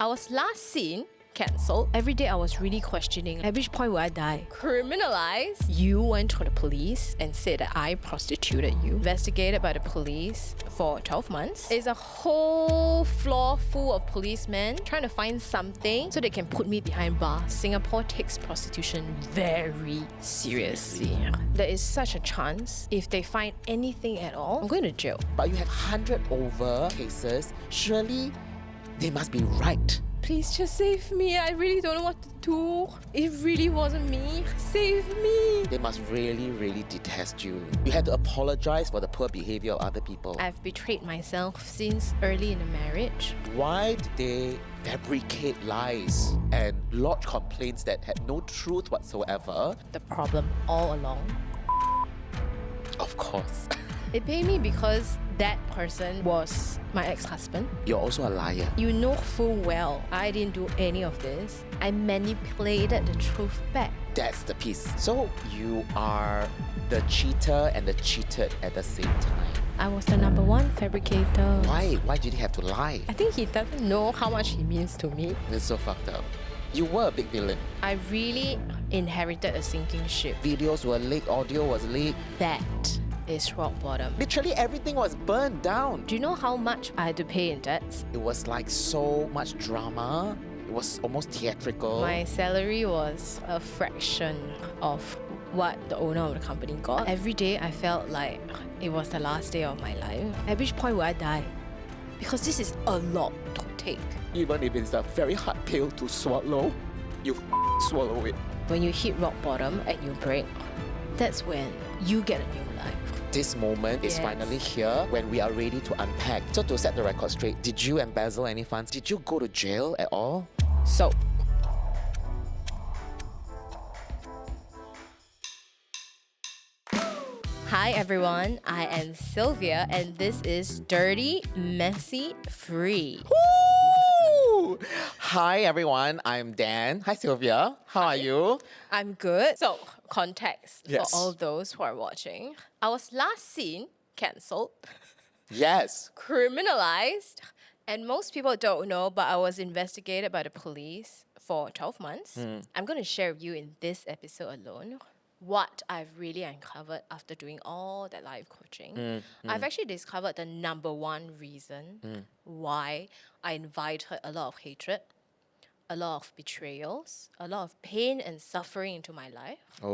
I was last seen cancelled. Every day I was really questioning, at which point will I die? Criminalized. You went to the police and said that I prostituted you. Investigated by the police for 12 months. It's a whole floor full of policemen trying to find something so they can put me behind bars. Singapore takes prostitution very seriously. There is such a chance, if they find anything at all, I'm going to jail. But you have 100 over cases. Surely they must be right. Please just save me. I really don't know what to do. It really wasn't me. Save me. They must really, really detest you. You had to apologize for the poor behavior of other people. I've betrayed myself since early in the marriage. Why did they fabricate lies and lodge complaints that had no truth whatsoever? The problem all along. Of course. They pay me because that person was my ex-husband. You're also a liar. You know full well I didn't do any of this. I manipulated the truth back. That's the piece. So you are the cheater and the cheated at the same time. I was the number one fabricator. Why? Why did he have to lie? I think he doesn't know how much he means to me. It's so fucked up. You were a big villain. I really inherited a sinking ship. Videos were leaked, audio was leaked. That is rock bottom. Literally everything was burned down. Do you know how much I had to pay in debts? It was like so much drama. It was almost theatrical. My salary was a fraction of what the owner of the company got. Every day I felt like it was the last day of my life. At which point will I die? Because this is a lot to take. Even if it's a very hard pill to swallow, you swallow it. When you hit rock bottom and you break, that's when you get a new life. This moment is finally here when we are ready to unpack. So to set the record straight, did you embezzle any funds? Did you go to jail at all? So, hi everyone, I am Sylvia and this is Dirty, Messy, Free. Woo! Hi everyone, I'm Dan. Hi Sylvia, how are you? I'm good. So, context Yes. for all those who are watching. I was last seen cancelled, Yes. criminalized, and most people don't know, but I was investigated by the police for 12 months. I'm going to share with you in this episode alone what I've really uncovered after doing all that live coaching. I've actually discovered the number one reason why I invited a lot of hatred, a lot of betrayals, a lot of pain and suffering into my life. Oh.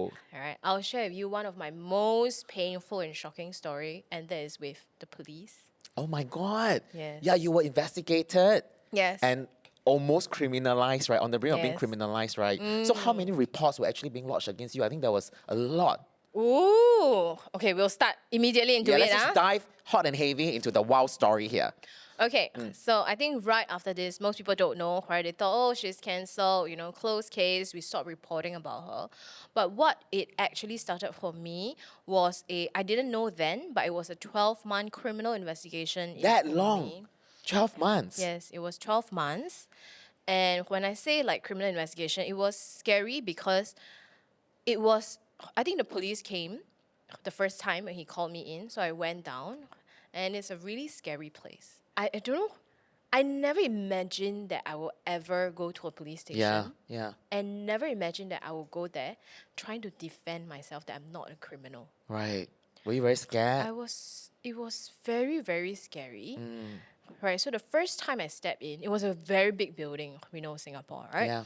All right, I'll share with you one of my most painful and shocking story, and that is with the police. Oh my God. Yes. Yeah, you were investigated. Yes. And almost criminalized, right? On the brink of being Yes. criminalized, right? So how many reports were actually being lodged against you? I think there was a lot. Ooh. Okay, we'll start immediately into Yeah, it. let's just dive hot and heavy into the wild story here. Okay, so I think right after this, most people don't know, right? They thought, oh, she's cancelled, closed case, we stopped reporting about her. But what it actually started for me was I didn't know then, but it was a 12-month criminal investigation. That into long? me. 12 months? Yes, it was 12 months. And when I say like criminal investigation, it was scary because I think the police came the first time when he called me in. So I went down and it's a really scary place. I don't know. I never imagined that I will ever go to a police station. Yeah. And never imagined that I will go there trying to defend myself that I'm not a criminal. Right. Were you very scared? It was very, very scary. Right, so the first time I stepped in, it was a very big building, we know Singapore, right? Yeah.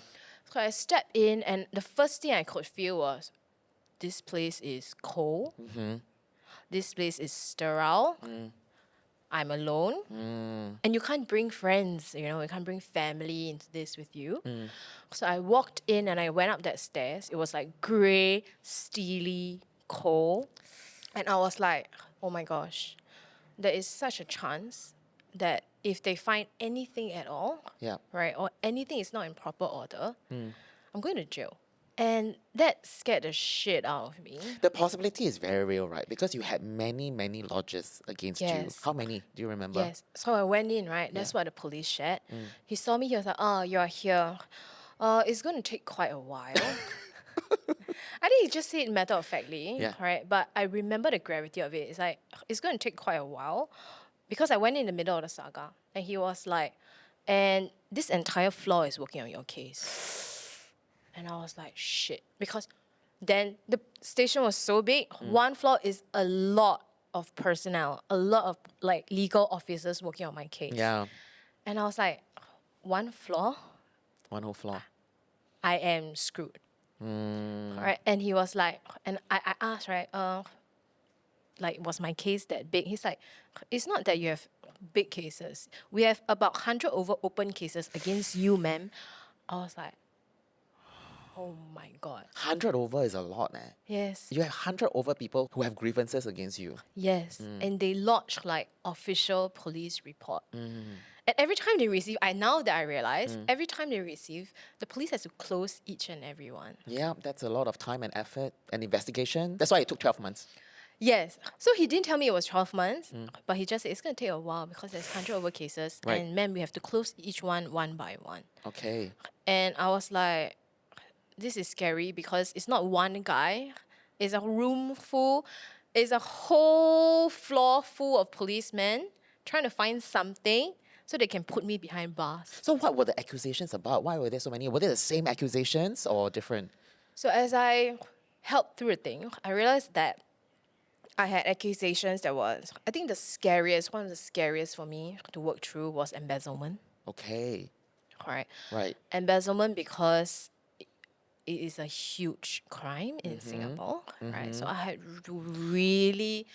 So I stepped in and the first thing I could feel was, this place is cold. This place is sterile. I'm alone. And you can't bring friends, you can't bring family into this with you. So I walked in and I went up that stairs. It was like grey, steely, cold. And I was like, oh my gosh, there is such a chance that if they find anything at all, Yeah. right, or anything is not in proper order, I'm going to jail. And that scared the shit out of me. The possibility is very real, right? Because you had many, many lodges against you. Yes. How many? Do you remember? Yes. So I went in, right? That's what the police shared. He saw me, he was like, oh, you're here. It's going to take quite a while. I think he just said it matter of factly, right? But I remember the gravity of it. It's like, it's going to take quite a while. Because I went in the middle of the saga. And he was like, and this entire floor is working on your case. And I was like, shit. Because then the station was so big, one floor is a lot of personnel, a lot of like legal officers working on my case. Yeah. And I was like, one floor? One whole floor. I am screwed. Right? And he was like, and I asked, right, like, was my case that big? He's like, it's not that you have big cases. We have about 100 over open cases against you, ma'am. I was like, oh my God. 100 over is a lot, eh? Yes. You have 100 over people who have grievances against you. Yes. And they lodge like official police report. And every time they receive, now that I realize, every time they receive, the police has to close each and every one. Yeah, that's a lot of time and effort and investigation. That's why it took 12 months. Yes. So he didn't tell me it was 12 months, but he just said it's going to take a while because there's 100 over cases. Right. And man, we have to close each one by one. Okay. And I was like, this is scary because it's not one guy. It's a room full. It's a whole floor full of policemen trying to find something so they can put me behind bars. So what were the accusations about? Why were there so many? Were they the same accusations or different? So as I helped through the thing, I realized that I had accusations that was, I think one of the scariest for me to work through was embezzlement. Okay. Right. Right. Embezzlement because it is a huge crime in Singapore, right? So I had to really,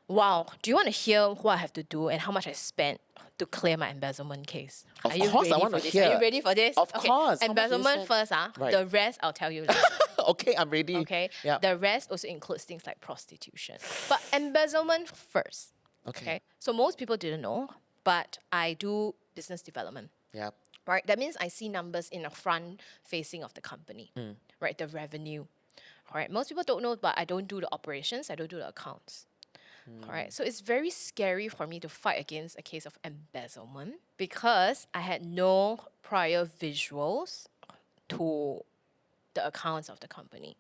wow. Do you want to hear what I have to do and how much I spent to clear my embezzlement case? Of Are you course, I ready want for to this? hear. Are you ready for this? Of Okay. course. How much you Embezzlement spent? first, Right. The rest I'll tell you later. Okay, I'm ready. Okay. Yeah. The rest also includes things like prostitution. But embezzlement first. Okay. So most people didn't know, but I do business development. Yeah. Right? That means I see numbers in the front facing of the company. Right? The revenue. Right? Most people don't know, but I don't do the operations, I don't do the accounts. Alright, so it's very scary for me to fight against a case of embezzlement because I had no prior visuals to the accounts of the company.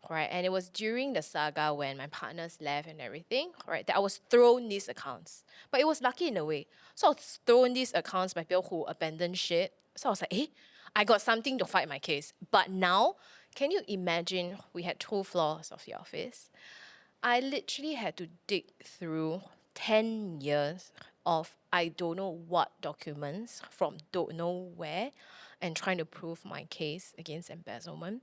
Right, and it was during the saga when my partners left and everything, right, that I was thrown these accounts. But it was lucky in a way. So I was thrown these accounts by people who abandoned shit. So I was like, I got something to fight my case. But now, can you imagine we had 2 floors of the office? I literally had to dig through 10 years of I don't know what documents from don't know where and trying to prove my case against embezzlement.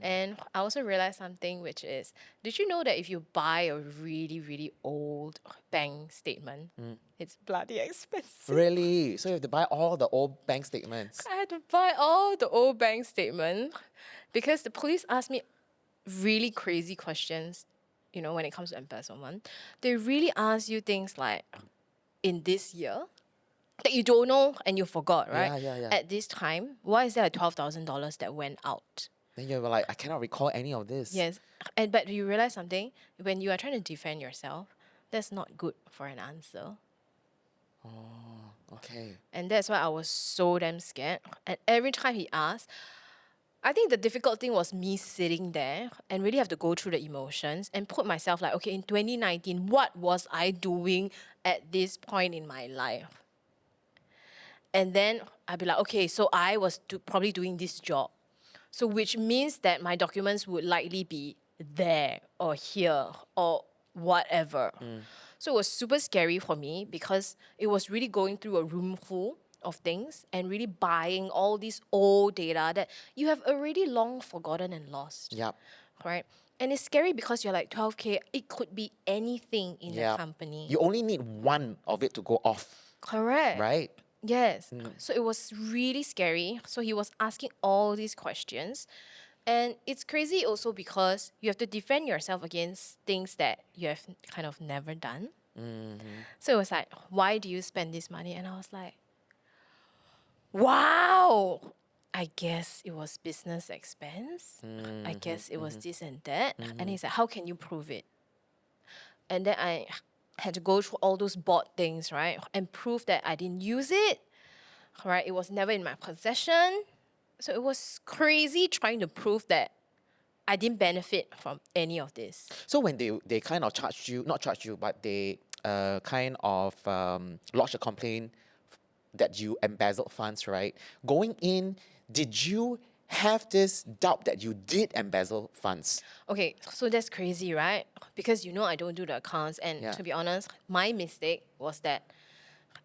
And I also realized something, which is, did you know that if you buy a really, really old bank statement, it's bloody expensive? Really? So you have to buy all the old bank statements? I had to buy all the old bank statements because the police asked me really crazy questions, when it comes to embezzlement. They really ask you things like, in this year, that you don't know and you forgot, right? Yeah. At this time, why is there a $12,000 that went out? Then you were like, I cannot recall any of this. Yes, but you realize something? When you are trying to defend yourself, that's not good for an answer. Okay. And that's why I was so damn scared. And every time he asked, I think the difficult thing was me sitting there and really have to go through the emotions and put myself like, okay, in 2019, what was I doing at this point in my life? And then I'd be like, okay, so I was probably doing this job. So which means that my documents would likely be there or here or whatever. So it was super scary for me because it was really going through a room full of things and really buying all these old data that you have already long forgotten and lost. Yep. Right? And it's scary because you're like, 12K, it could be anything in the Yep. company. You only need one of it to go off, Correct. right? Yes. So it was really scary. So he was asking all these questions. And it's crazy also because you have to defend yourself against things that you have kind of never done. So it was like, why do you spend this money? And I was like, wow, I guess it was business expense. I guess it was this and that. And he's like, how can you prove it? And then I had to go through all those bought things, right? And prove that I didn't use it, right? It was never in my possession. So it was crazy trying to prove that I didn't benefit from any of this. So when they kind of charged you, not charged you, but they kind of lodged a complaint that you embezzled funds, right? Going in, did you have this doubt that you did embezzle funds? Okay, so that's crazy, right? Because I don't do the accounts, and Yeah. to be honest, my mistake was that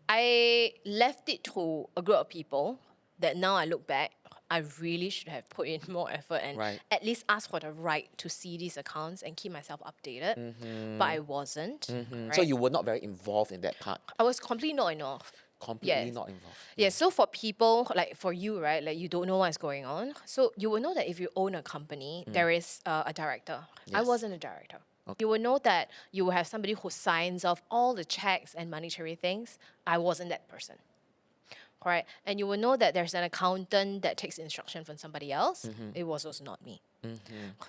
I left it to a group of people that now I look back, I really should have put in more effort and Right. at least ask for the right to see these accounts and keep myself updated. But I wasn't. So Right? you were not very involved in that part. I was completely not enough. Completely Yes. not involved. Yeah, so for people, like for you, right, like you don't know what's going on. So you will know that if you own a company, there is a director. I Yes. wasn't a director. You will know that you will have somebody who signs off all the checks and monetary things. I wasn't that person. Correct? And you will know that there's an accountant that takes instruction from somebody else. It was also not me.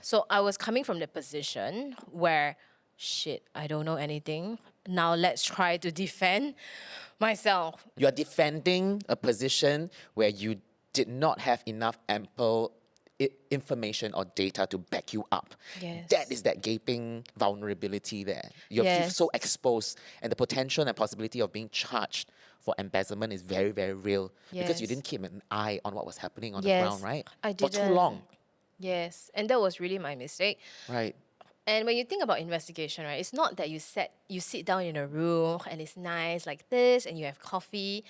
So I was coming from the position where, shit, I don't know anything. Now let's try to defend myself. You are defending a position where you did not have enough ample information or data to back you up. Yes. That is that gaping vulnerability there. You feel Yes. so exposed, and the potential and possibility of being charged for embezzlement is very, very real because you Yes. didn't keep an eye on what was happening on the Yes, ground, right? I For too didn't. long, Yes, and that was really my mistake. right? And when you think about investigation, right, it's not that you sit down in a room and it's nice like this and you have coffee.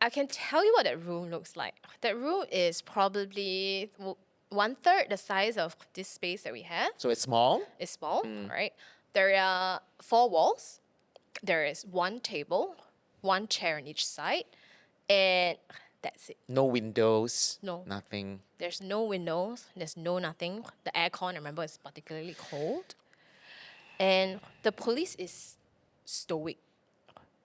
I can tell you what that room looks like. That room is probably 1/3 the size of this space that we have. So it's small. It's small, right? There are 4 walls. There is 1 table, 1 chair on each side, and that's it. No windows. No. Nothing. There's no windows. There's no nothing. The aircon, remember, is particularly cold. And the police is stoic.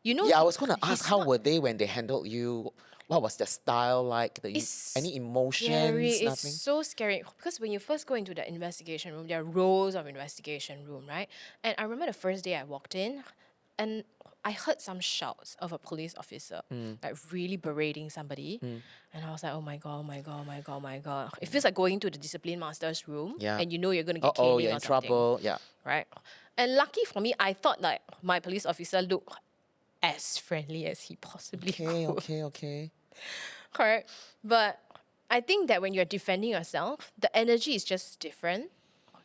Yeah, I was going to he's ask, how not were they when they handled you? What was their style like? It's Any emotions? scary. It's Nothing? so scary because when you first go into the investigation room, there are rows of investigation room, right? And I remember the first day I walked in, and I heard some shouts of a police officer, like really berating somebody, and I was like, oh my god, oh my god, oh my god, oh my god! It feels like going to the discipline master's room, Yeah. and you're gonna get Oh, caning you're or in something, trouble. Yeah. right? And lucky for me, I thought like my police officer looked as friendly as he possibly Okay, could. okay. Correct. But I think that when you're defending yourself, the energy is just different.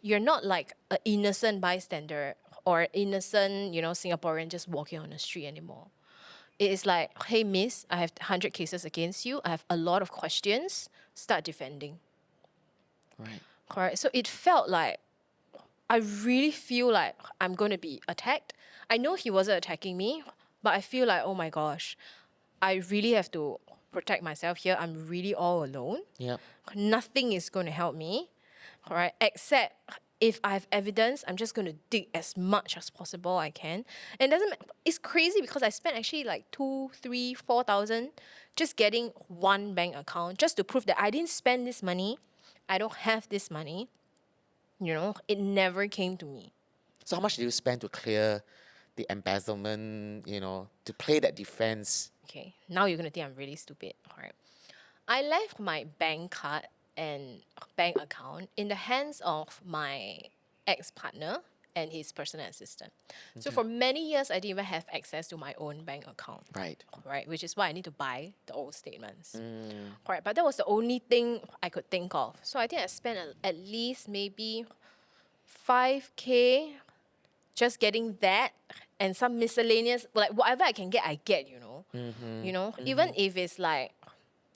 You're not like an innocent bystander or innocent, Singaporean just walking on the street anymore. It is like, hey, miss, I have 100 cases against you. I have a lot of questions. Start defending. Right. Correct. So it felt like, I really feel like I'm going to be attacked. I know he wasn't attacking me, but I feel like, oh my gosh, I really have to protect myself here. I'm really all alone. Yeah. Nothing is going to help me, all right? Except if I have evidence, I'm just going to dig as much as possible I can. And it's crazy because I spent actually like 2, 3, 4,000 just getting one bank account just to prove that I didn't spend this money. I don't have this money. It never came to me. So how much did you spend to clear the embezzlement, to play that defense? Okay, now you're going to think I'm really stupid, all right? I left my bank card and bank account in the hands of my ex-partner and his personal assistant. So for many years, I didn't even have access to my own bank account. Right. Right, which is why I need to buy the old statements. Right, but that was the only thing I could think of. So I think I spent at least maybe 5K just getting that and some miscellaneous, like whatever I can get, I get, Even if it's like,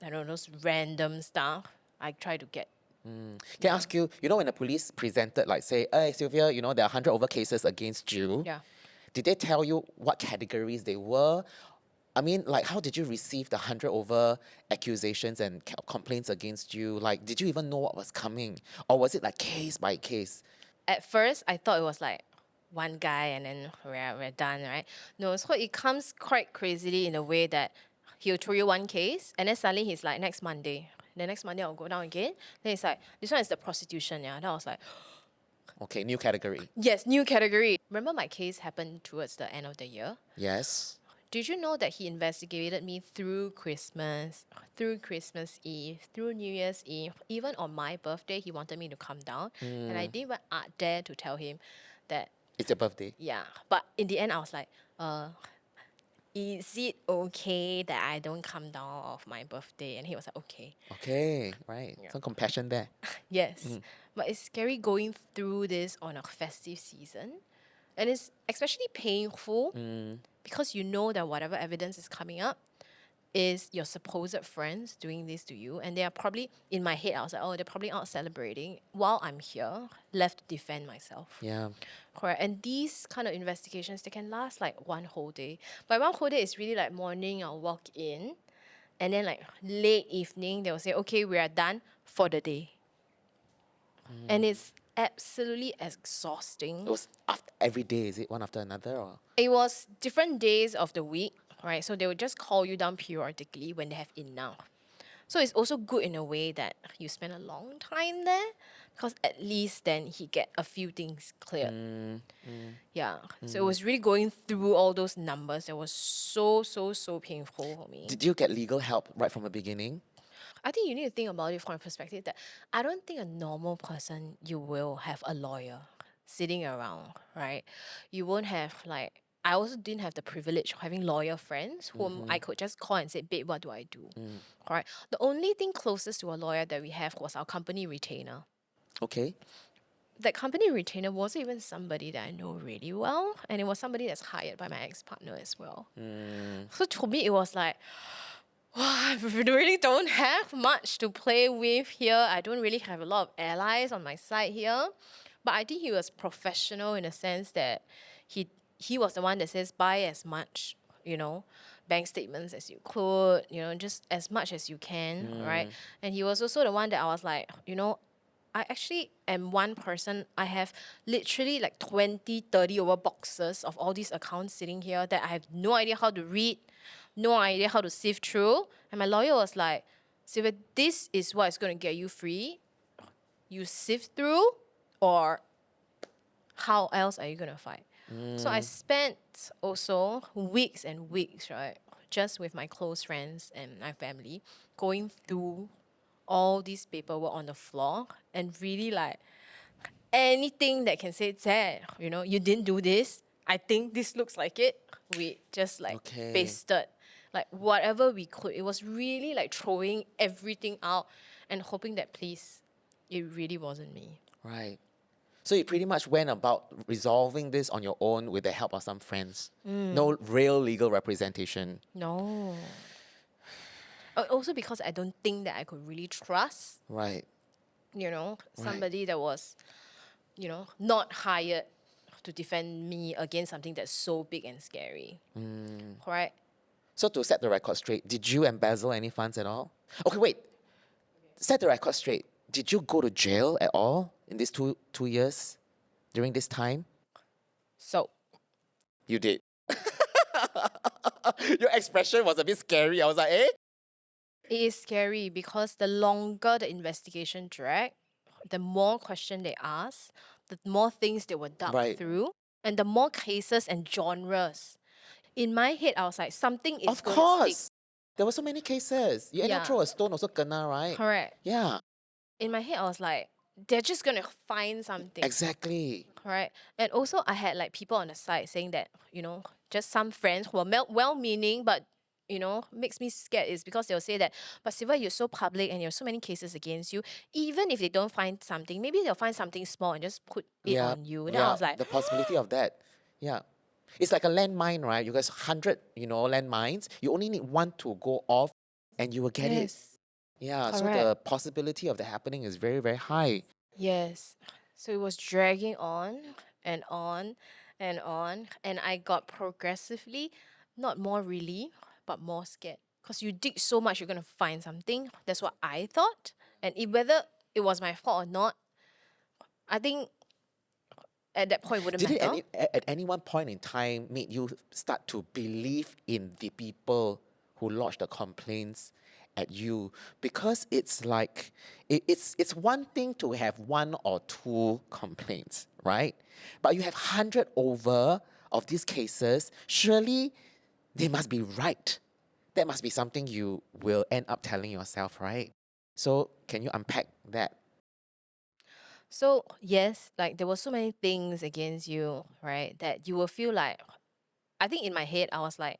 I don't know, those random stuff, I try to get. Can I ask you, when the police presented, like, say, hey, Sylvia, there are 100 over cases against you. Yeah. Did they tell you what categories they were? I mean, like, how did you receive the 100 over accusations and complaints against you? Like, did you even know what was coming? Or was it like case by case? At first, I thought it was like one guy and then we're done, right? No, so it comes quite crazily in a way that he'll throw you one case and then suddenly he's like, next Monday. The next Monday I'll go down again. Then he's like, this one is the prostitution, yeah. Then I was like, Okay, new category. yes, new category. Remember my case happened towards the end of the year? Yes. Did you know that he investigated me through Christmas, through Christmas Eve, through New Year's Eve, even on my birthday, he wanted me to come down. And I didn't even dare to tell him that, It's your birthday. yeah. But in the end, I was like, is it okay that I don't come down of my birthday? And he was like, okay. Okay, right. Some compassion there. Yes. But it's scary going through this on a festive season. And it's especially painful because you know that whatever evidence is coming up is your supposed friends doing this to you. And they are probably, in my head, I was like, oh, they're probably out celebrating while I'm here, left to defend myself. Yeah. Correct. And these kind of investigations, they can last like one whole day. But one whole day is really like morning, I'll walk in. And then like late evening, they'll say, okay, we are done for the day. And it's absolutely exhausting. It was after every day, is it one after another or? It was different days of the week, right? So they would just call you down periodically when they have enough. So it's also good in a way that you spend a long time there because at least then he get a few things cleared. Yeah. So it was really going through all those numbers that was so painful for me. Did you get legal help right from the beginning? I think you need to think about it from a perspective that I don't think a normal person you will have a lawyer sitting around, right? You won't have like I also didn't have the privilege of having lawyer friends whom I could just call and say, babe, what do I do? Right? The only thing closest to a lawyer that we have was our company retainer. Okay. That company retainer wasn't even somebody that I know really well, and it was somebody that's hired by my ex-partner as well. So to me, it was like, wow, I really don't have much to play with here. I don't really have a lot of allies on my side here. But I think he was professional in the sense that he was the one that says buy as much, bank statements as you could, just as much as you can, right? And he was also the one that I was like, I actually am one person. I have literally like 20, 30 over boxes of all these accounts sitting here that I have no idea how to read, no idea how to sift through. And my lawyer was like, Sylvia, this is what is going to get you free. You sift through, or how else are you going to fight? So I spent also weeks and weeks, right, just with my close friends and my family, going through all these paperwork on the floor and really like anything that can say, Zed, you didn't do this. I think this looks like it. We just like Okay. pasted like whatever we could. It was really like throwing everything out and hoping that please, it really wasn't me. Right. So you pretty much went about resolving this on your own with the help of some friends. No real legal representation. No. Also because I don't think that I could really trust, Right. somebody that was, not hired to defend me against something that's so big and scary. Right? So to set the record straight, did you embezzle any funds at all? Okay, wait. Set the record straight. Did you go to jail at all in these two years during this time? So You did. Your expression was a bit scary. I was like, eh? it is scary because the longer the investigation dragged, the more questions they asked, the more things they were dug Right. through, and the more cases and genres. In my head, I was like, something is Of going to stick. course. There were so many cases. You end up Yeah. throw a stone, also kena, right? Correct. Yeah, In my head, I was like, they're just going to find something. exactly. Right. And also, I had like people on the side saying that, just some friends who are well-meaning, but, makes me scared is because they'll say that, but Siva, you're so public and you have so many cases against you. Even if they don't find something, maybe they'll find something small and just put it on you. Then I was like, the possibility of that. Yeah. It's like a landmine, right? You guys 100, landmines. You only need one to go off and you will get it. yes, Yeah, so the correct. possibility of that happening is very, very high. Yes. So it was dragging on and on and on. And I got progressively, not more relieved, but more scared. Because you dig so much, you're going to find something. That's what I thought. And whether it was my fault or not, I think at that point it wouldn't Did it matter. at any one point in time made you start to believe in the people who lodged the complaints at you? Because it's like it's one thing to have one or two complaints, right? But you have 100 over of these cases. Surely they must be right. That must be something you will end up telling yourself, right? So can you unpack that? So, yes, like there were so many things against you, right? That you will feel like, I think in my head, I was like,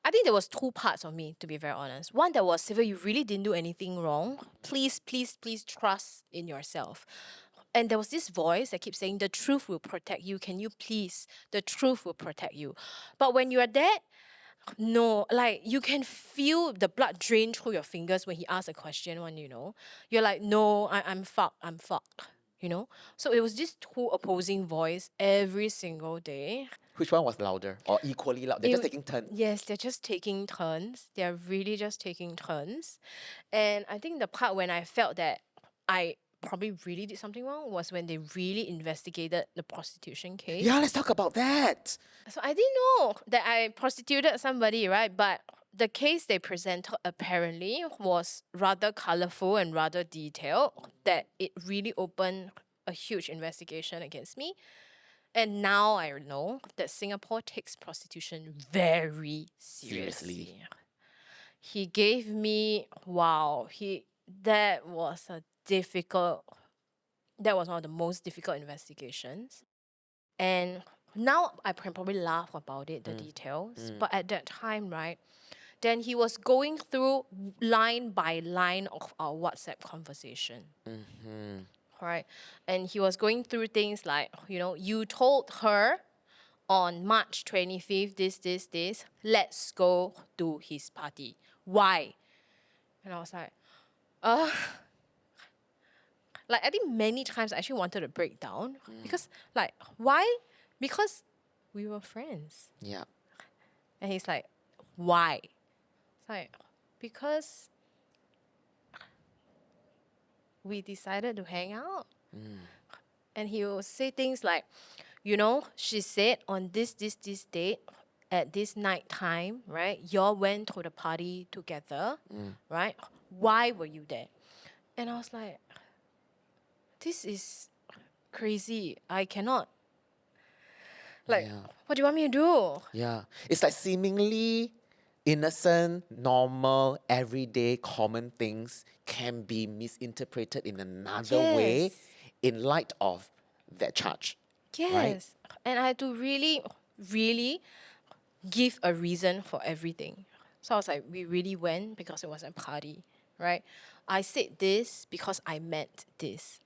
I think there was two parts of me, to be very honest. One, that was, Sylvia, you really didn't do anything wrong. Please, please, please trust in yourself. And there was this voice that keeps saying, the truth will protect you. Can you please? The truth will protect you. But when you are dead, no, like you can feel the blood drain through your fingers when he asks a question, You're like, no, I'm fucked, I'm fucked, So it was this two opposing voice every single day. Which one was louder or equally loud? They're just taking turns. Yes, they're just taking turns. They're really just taking turns. And I think the part when I felt that I probably really did something wrong was when they really investigated the prostitution case. Yeah, let's talk about that. So I didn't know that I prostituted somebody, right? But the case they presented apparently was rather colorful and rather detailed, that it really opened a huge investigation against me. And now I know that Singapore takes prostitution very seriously. He gave me, that was one of the most difficult investigations. And now I can probably laugh about it, the details. But at that time, right, then he was going through line by line of our WhatsApp conversation. Right? And he was going through things like, you told her on March 25th, this, let's go to his party. Why? And I was like, like, I think many times I actually wanted to break down because, like, why? Because we were friends. Yeah. And he's like, why? It's like, because we decided to hang out. And he will say things like, she said on this date, at this night time, right? Y'all went to the party together, right? Why were you there? And I was like, this is crazy. I cannot. Like, what do you want me to do? Yeah. It's like seemingly innocent, normal, everyday, common things can be misinterpreted in another way in light of that charge. Yes. Right? And I had to really, really give a reason for everything. So I was like, we really went because it was a party, right? I said this because I meant this,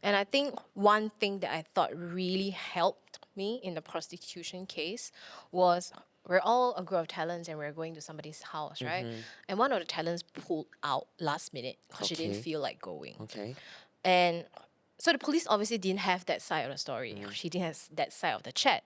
And I think one thing that I thought really helped me in the prostitution case was we're all a group of talents and we're going to somebody's house, right? And one of the talents pulled out last minute because she didn't feel like going. Okay. And so the police obviously didn't have that side of the story. She didn't have that side of the chat.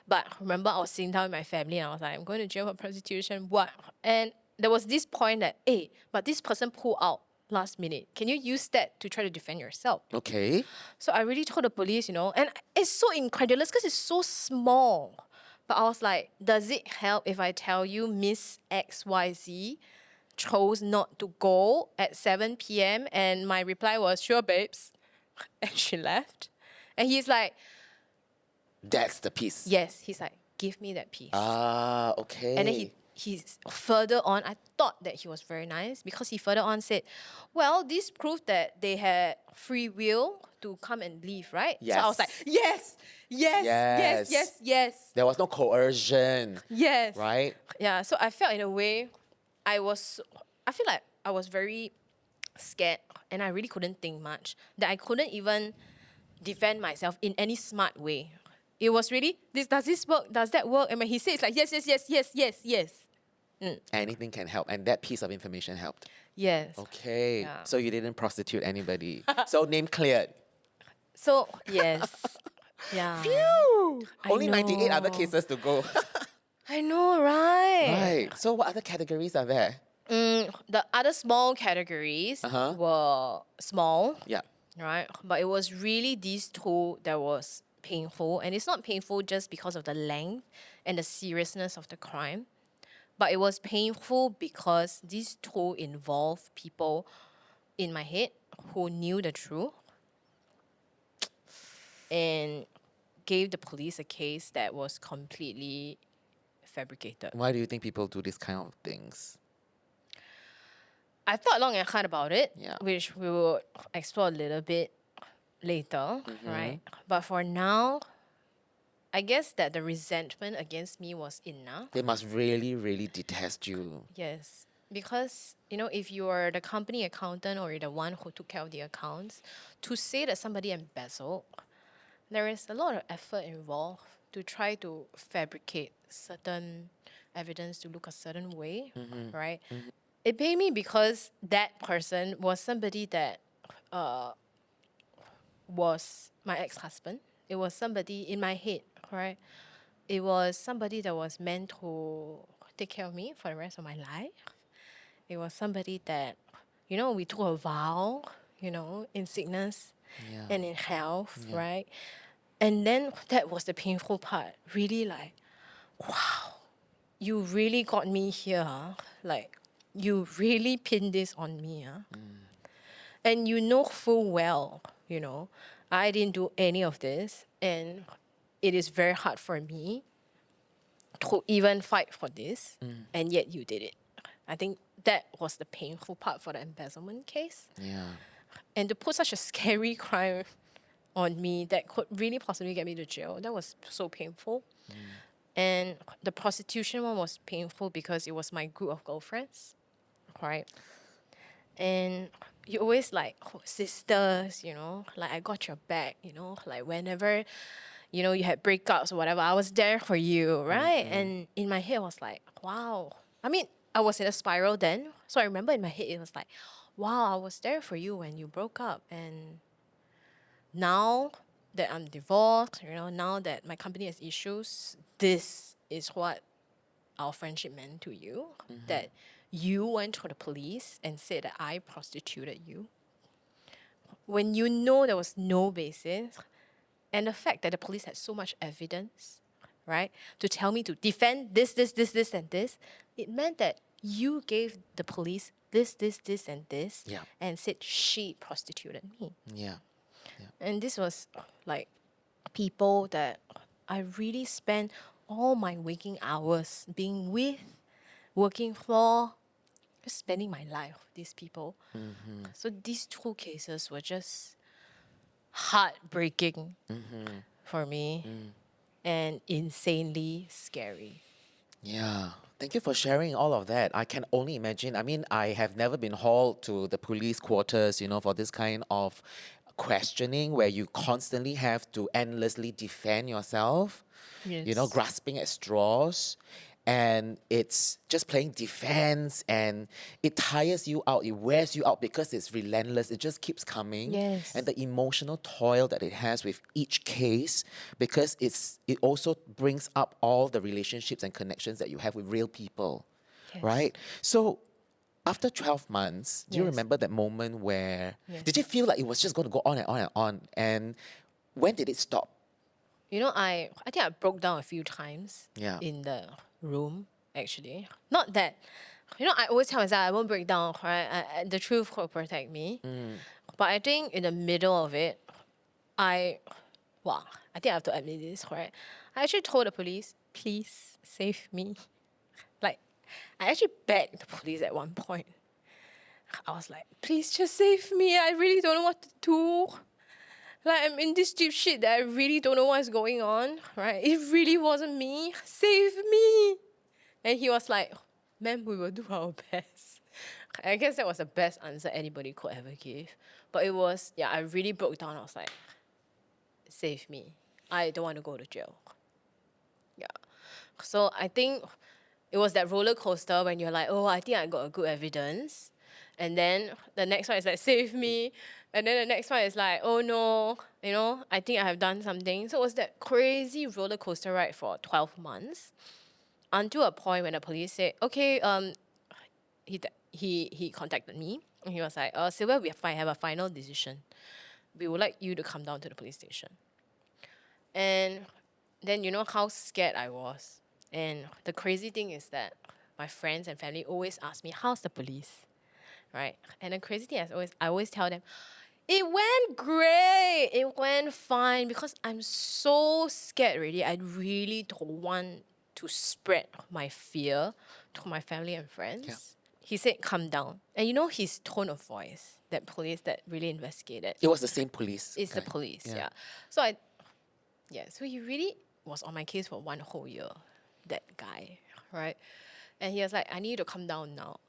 But remember, I was sitting down with my family and I was like, I'm going to jail for prostitution. What? And there was this point that, hey, but this person pulled out last minute. Can you use that to try to defend yourself? Okay. So I really told the police, and it's so incredulous because it's so small. But I was like, does it help if I tell you Miss XYZ chose not to go at 7 p.m. and my reply was, sure, babes. And she left. And he's like, that's the piece. yes. He's like, give me that piece. Ah, okay. And then he's further on, I thought that he was very nice because he further on said, well, this proved that they had free will to come and leave, right? Yes. So I was like, yes. There was no coercion. Yes. Right? Yeah, so I felt in a way, I feel like I was very scared and I really couldn't think much, that I couldn't even defend myself in any smart way. It was really, does this work? Does that work? And when he says like, yes. Anything can help. And that piece of information helped. Yes. Okay. Yeah. So you didn't prostitute anybody. So name cleared. So, yes. Yeah. Phew! Only know. 98 other cases to go. I know, right? Right. So what other categories are there? The other small categories were small, Yeah. right? But it was really these two that was painful. And it's not painful just because of the length and the seriousness of the crime. But it was painful because these two involve people in my head who knew the truth and gave the police a case that was completely fabricated. Why do you think people do this kind of things? I thought long and hard about it, Yeah. which we will explore a little bit later, right? But for now, I guess that the resentment against me was enough. They must really, really detest you. Yes. Because, if you are the company accountant or you're the one who took care of the accounts, to say that somebody embezzled, there is a lot of effort involved to try to fabricate certain evidence to look a certain way, right? It paid me because that person was somebody that was my ex-husband. It was somebody in my head, right? It was somebody that was meant to take care of me for the rest of my life. It was somebody that, we took a vow, in sickness Yeah. and in health, right? And then that was the painful part. Really like, wow, you really got me here. Huh? Like, you really pinned this on me. Huh? And you know full well, I didn't do any of this. And it is very hard for me to even fight for this. And yet you did it. I think that was the painful part for the embezzlement case. Yeah. And to put such a scary crime on me that could really possibly get me to jail, that was so painful. And the prostitution one was painful because it was my group of girlfriends, right? And you always like, sisters, like I got your back, like whenever, you had breakups or whatever, I was there for you, right? And in my head, I was like, wow. I mean, I was in a spiral then. So I remember in my head, it was like, wow, I was there for you when you broke up. And now that I'm divorced, now that my company has issues, this is what our friendship meant to you. That you went to the police and said that I prostituted you. When you know there was no basis, and the fact that the police had so much evidence, right, to tell me to defend this, and this, it meant that you gave the police this, and this, Yeah. and said she prostituted me. Yeah. And this was like people that I really spent all my waking hours being with, working for, just spending my life with these people. So these two cases were just heartbreaking for me and insanely scary. Yeah. Thank you for sharing all of that. I can only imagine. I mean, I have never been hauled to the police quarters, for this kind of questioning where you constantly have to endlessly defend yourself, Yes. grasping at straws. And it's just playing defense and it tires you out, it wears you out because it's relentless. It just keeps coming. Yes. And the emotional toil that it has with each case, because it also brings up all the relationships and connections that you have with real people. Yes. Right? So after 12 months, do you Yes. remember that moment where Yes. did you feel like it was just going to go on and on and on? And when did it stop? I think I broke down a few times Yeah. in the room, actually. Not that, I always tell myself I won't break down, right? The truth will protect me. But I think in the middle of it, I think I have to admit this, right? I actually told the police, please save me. Like, I actually begged the police at one point. I was like, please just save me. I really don't know what to do. Like, I'm in this deep shit that I really don't know what's going on, right? It really wasn't me. Save me. And he was like, ma'am, we will do our best. I guess that was the best answer anybody could ever give. But it was, I really broke down. I was like, save me. I don't want to go to jail. Yeah. So I think it was that roller coaster when you're like, oh, I think I got a good evidence. And then the next one is like, save me. And then the next one is like, oh no, I think I have done something. So it was that crazy roller coaster ride for 12 months until a point when the police said, okay, he contacted me. And he was like, Sylvia, we have a final decision. We would like you to come down to the police station. And then you know how scared I was. And the crazy thing is that my friends and family always ask me, how's the police? Right? And the crazy thing is I always tell them, it went great. It went fine because I'm so scared already. I really don't want to spread my fear to my family and friends. Yeah. He said, calm down. And his tone of voice, that police that really investigated. It was the same police. It's the guy. police, Yeah. yeah. So so he really was on my case for 1 whole year, that guy, right? And he was like, I need you to come down now.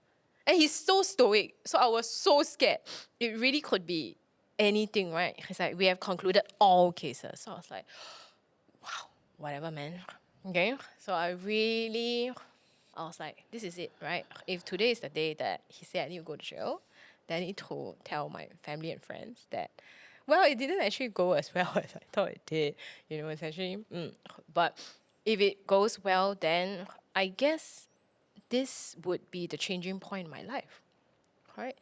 And he's so stoic. So I was so scared. It really could be anything, right? He's like, we have concluded all cases. So I was like, wow, whatever, man. Okay. So I was like, this is it, right? If today is the day that he said I need to go to jail, then I need to tell my family and friends that, well, it didn't actually go as well as I thought it did. You know, it's actually, but if it goes well, then I guess this would be the changing point in my life, right?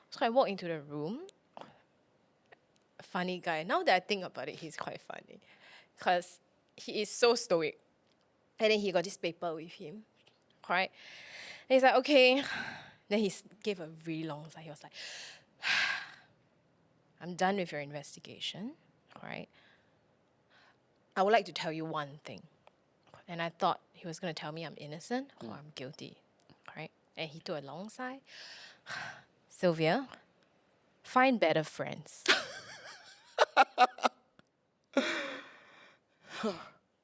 So I walked into the room. Funny guy. Now that I think about it, he's quite funny, because he is so stoic. And then he got this paper with him, right? And he's like, okay. Then he gave a really long sigh. He was like, I'm done with your investigation, right? I would like to tell you one thing. And I thought he was going to tell me I'm innocent or I'm guilty, right? And he took a long sigh. Sylvia, find better friends.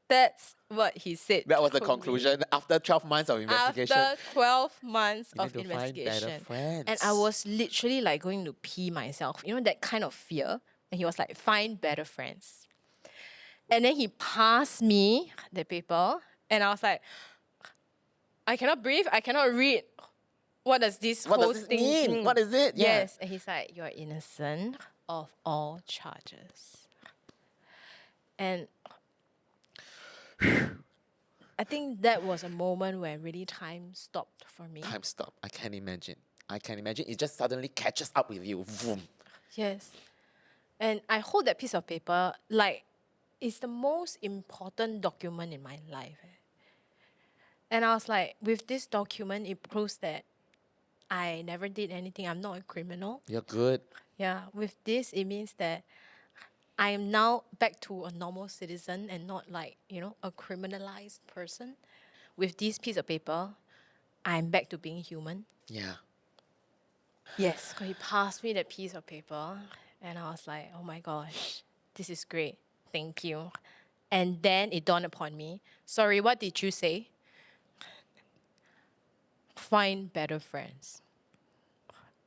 That's what he said. That was the to me. conclusion after 12 months of investigation. After 12 months You of need to find better investigation. friends. And I was literally like going to pee myself. You know, that kind of fear. And he was like, find better friends. And then he passed me the paper. And I was like, I cannot breathe. I cannot read. What does this What whole does this thing mean? What is it? Yeah. Yes. And he's like, you're innocent of all charges. And I think that was a moment where really time stopped for me. Time stop. I can't imagine. It just suddenly catches up with you. Vroom. Yes. And I hold that piece of paper like it's the most important document in my life. And I was like, with this document, it proves that I never did anything. I'm not a criminal. You're good. Yeah. With this, it means that I am now back to a normal citizen and not like, you know, a criminalized person. With this piece of paper, I'm back to being human. Yeah. Yes, because he passed me that piece of paper, and I was like, oh my gosh, this is great. Thank you. And then it dawned upon me, sorry, what did you say? Find better friends.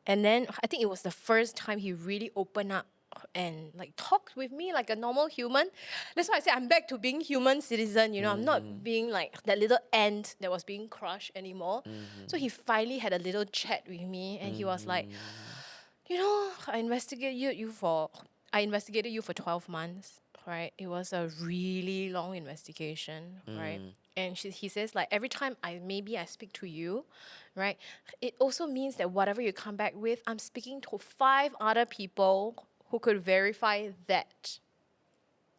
And then I think it was the first time he really opened up and like talked with me like a normal human. That's why I said I'm back to being human citizen. You know, I'm not being like that little ant that was being crushed anymore. So he finally had a little chat with me, and he was like, you know, I investigated you for 12 months, right? It was a really long investigation, right? And he says like every time I speak to you, right? It also means that whatever you come back with, I'm speaking to 5 other people who could verify that.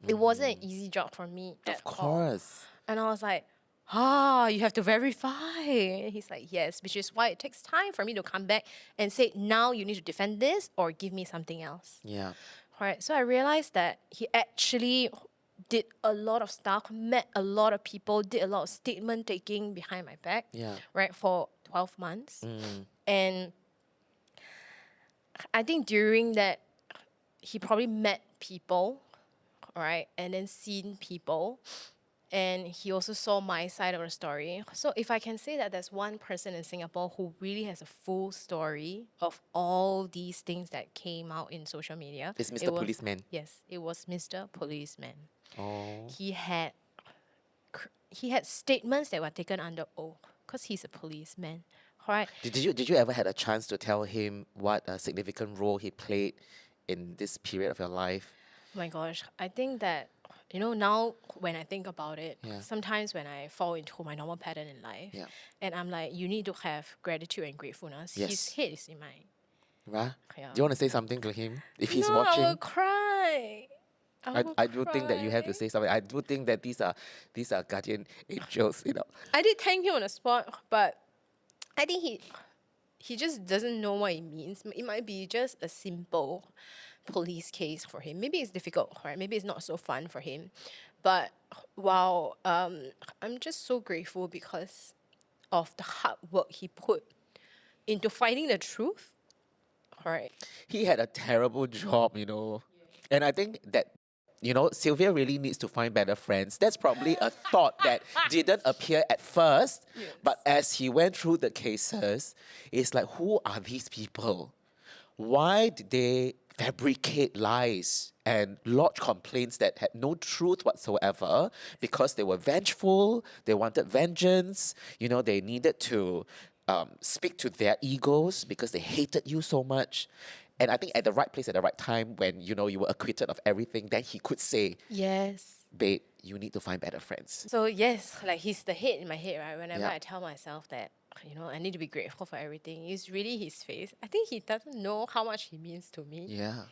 It wasn't an easy job for me at Of all. course. And I was like, you have to verify. And he's like, yes, which is why it takes time for me to come back and say, now you need to defend this or give me something else. Yeah. Right. So I realized that he actually did a lot of stuff, met a lot of people, did a lot of statement taking behind my back. Yeah. Right, for 12 months. And I think during that, he probably met people, right, and then seen people. And he also saw my side of the story. So if I can say that there's one person in Singapore who really has a full story of all these things that came out in social media. It's Mr. it was- Policeman. Yes, it was Mr. Policeman. Oh. He had statements that were taken under oath because he's a policeman. Right? Did you ever had a chance to tell him what a significant role he played in this period of your life? Oh my gosh, I think that, you know, now when I think about it, Yeah. sometimes when I fall into my normal pattern in life, Yeah. and I'm like, you need to have gratitude and gratefulness. Yes. His head is in my... Right? Yeah. Do you want to say something to him if he's no, watching? I will cry. I do think that you have to say something. I do think that these are guardian angels, you know. I did thank him on the spot, but I think he just doesn't know what it means. It might be just a simple police case for him. Maybe it's difficult, right? Maybe it's not so fun for him. But wow, I'm just so grateful because of the hard work he put into finding the truth. Right. He had a terrible job, you know. And I think that Sylvia really needs to find better friends. That's probably a thought that didn't appear at first. Yes. But as he went through the cases, it's like, who are these people? Why did they fabricate lies and lodge complaints that had no truth whatsoever? Because they were vengeful, they wanted vengeance, they needed to speak to their egos because they hated you so much. And I think at the right place at the right time, when you were acquitted of everything, then he could say, Yes. babe, you need to find better friends. So yes, like he's the head in my head, right? Whenever Yeah. I tell myself that, I need to be grateful for everything, it's really his face. I think he doesn't know how much he means to me. Yeah.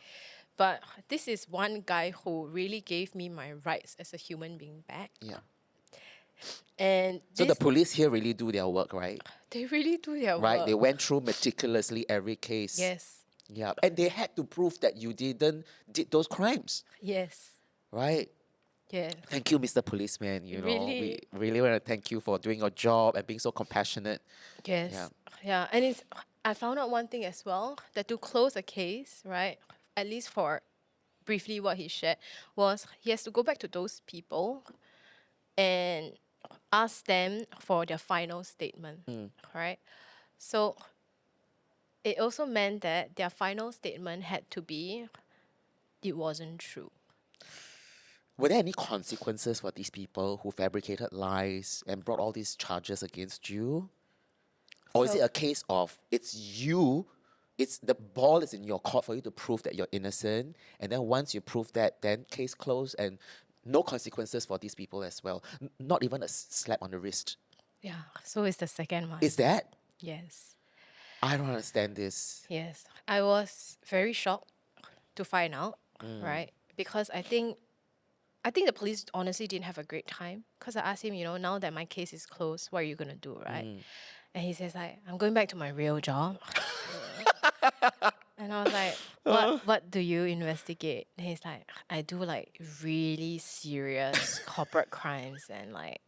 But this is one guy who really gave me my rights as a human being back. Yeah. And So the this, police here really do their work, right? they really do their Right? work. They went through meticulously every case. Yes. Yeah. And they had to prove that you did those crimes. Yes. Right? Yes. Thank you, Mr. Policeman. Really? We really want to thank you for doing your job and being so compassionate. Yes. Yeah. Yeah. And I found out one thing as well, that to close a case, right, at least for briefly what he shared, was he has to go back to those people and ask them for their final statement, right? So it also meant that their final statement had to be, it wasn't true. Were there any consequences for these people who fabricated lies and brought all these charges against you? Or is So- it a case of it's the ball is in your court for you to prove that you're innocent, and then once you prove that, then case closed and no consequences for these people as well? Not even a slap on the wrist. Yeah. So it's the second one. Is that? Yes. I don't understand this. Yes. I was very shocked to find out, right? Because I think the police honestly didn't have a great time. Because I asked him, now that my case is closed, what are you going to do, right? And he says, like, I'm going back to my real job. And I was like, what do you investigate? And he's like, I do like really serious corporate crimes and like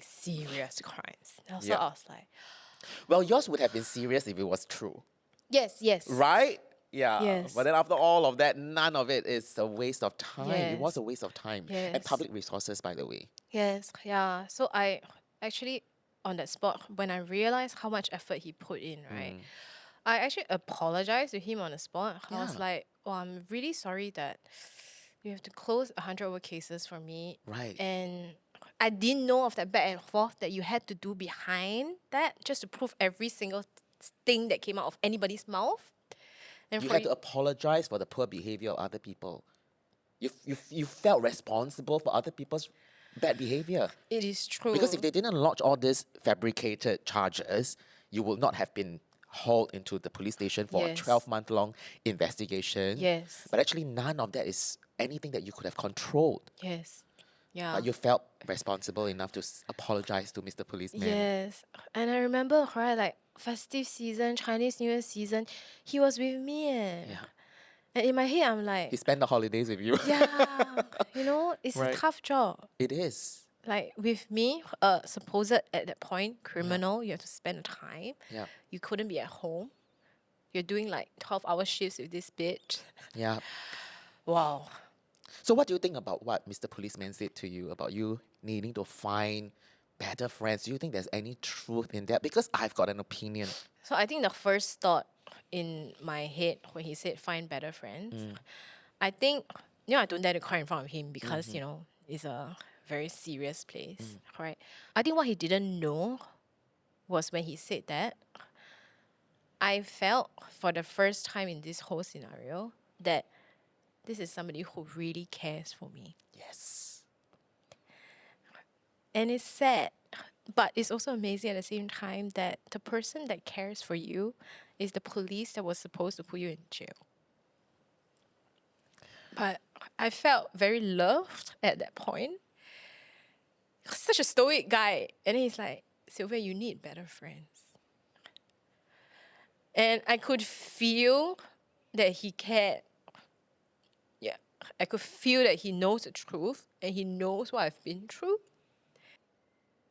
serious crimes. And so Yeah. I was like, Well, yours would have been serious if it was true, yes. right? Yeah. Yes. But then after all of that, none of it is a waste of time. It was Yes. a waste of time. Yes. And public resources, by the way. Yes, yeah. So I actually, on that spot, when I realized how much effort he put in, right, I actually apologized to him on the spot. I was Yeah. like, oh, I'm really sorry that you have to close 100 over cases for me. Right. And I didn't know of that back and forth that you had to do behind that just to prove every single thing that came out of anybody's mouth. And You for had to apologize for the poor behavior of other people. You felt responsible for other people's bad behavior. it is true. Because if they didn't lodge all these fabricated charges, you would not have been hauled into the police station for a Yes. 12-month-long investigation. Yes. But actually, none of that is anything that you could have controlled. Yes. Yeah. But you felt responsible enough to apologize to Mr. Policeman. Yes. And I remember, right, like festive season, Chinese New Year season, he was with me. Yeah. And in my head, I'm like, He spent the holidays with you. yeah, it's Right. a tough job. It is. Like with me, supposed at that point, criminal, you have to spend the time. Yeah. You couldn't be at home. You're doing like 12-hour shifts with this bitch. Yeah. Wow. So what do you think about what Mr. Policeman said to you about you needing to find better friends? Do you think there's any truth in that? Because I've got an opinion. So I think the first thought in my head when he said find better friends, I think, I don't dare to cry in front of him because, it's a very serious place, right? I think what he didn't know was when he said that, I felt for the first time in this whole scenario that this is somebody who really cares for me. Yes. And it's sad, but it's also amazing at the same time that the person that cares for you is the police that was supposed to put you in jail. But I felt very loved at that point. Such a stoic guy. And he's like, Sylvia, you need better friends. And I could feel that he cared. Yeah. I could feel that he knows the truth and he knows what I've been through.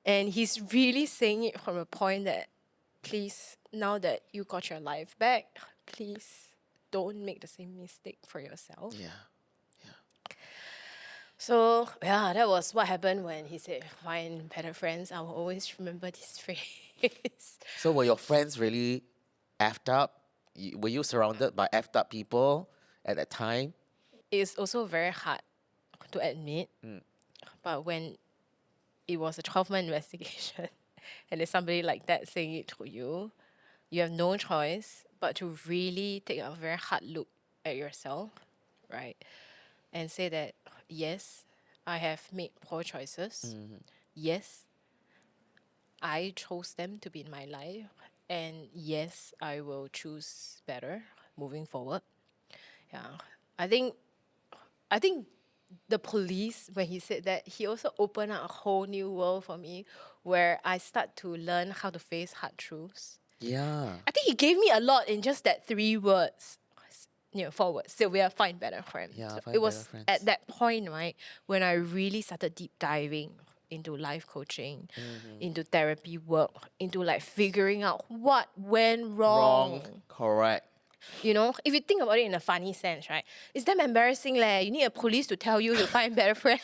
And he's really saying it from a point that, please, now that you got your life back, please don't make the same mistake for yourself. Yeah. So yeah, that was what happened when he said find better friends. I will always remember this phrase. So were your friends really effed up? Were you surrounded by effed up people at that time? It's also very hard to admit, but when it was a 12-month investigation and there's somebody like that saying it to you, you have no choice but to really take a very hard look at yourself, right? And say that, yes, I have made poor choices. Yes, I chose them to be in my life. And yes, I will choose better moving forward. Yeah. I think the police, when he said that, he also opened up a whole new world for me where I start to learn how to face hard truths. Yeah. I think he gave me a lot in just that 3 words. 4 words. Sylvia, find better friends. Yeah, So find it better was friends. at that point, right, when I really started deep diving into life coaching, into therapy work, into like figuring out what went wrong. Correct. You know, if you think about it in a funny sense, right? It's damn embarrassing, leh. You need a police to tell you to find better friends.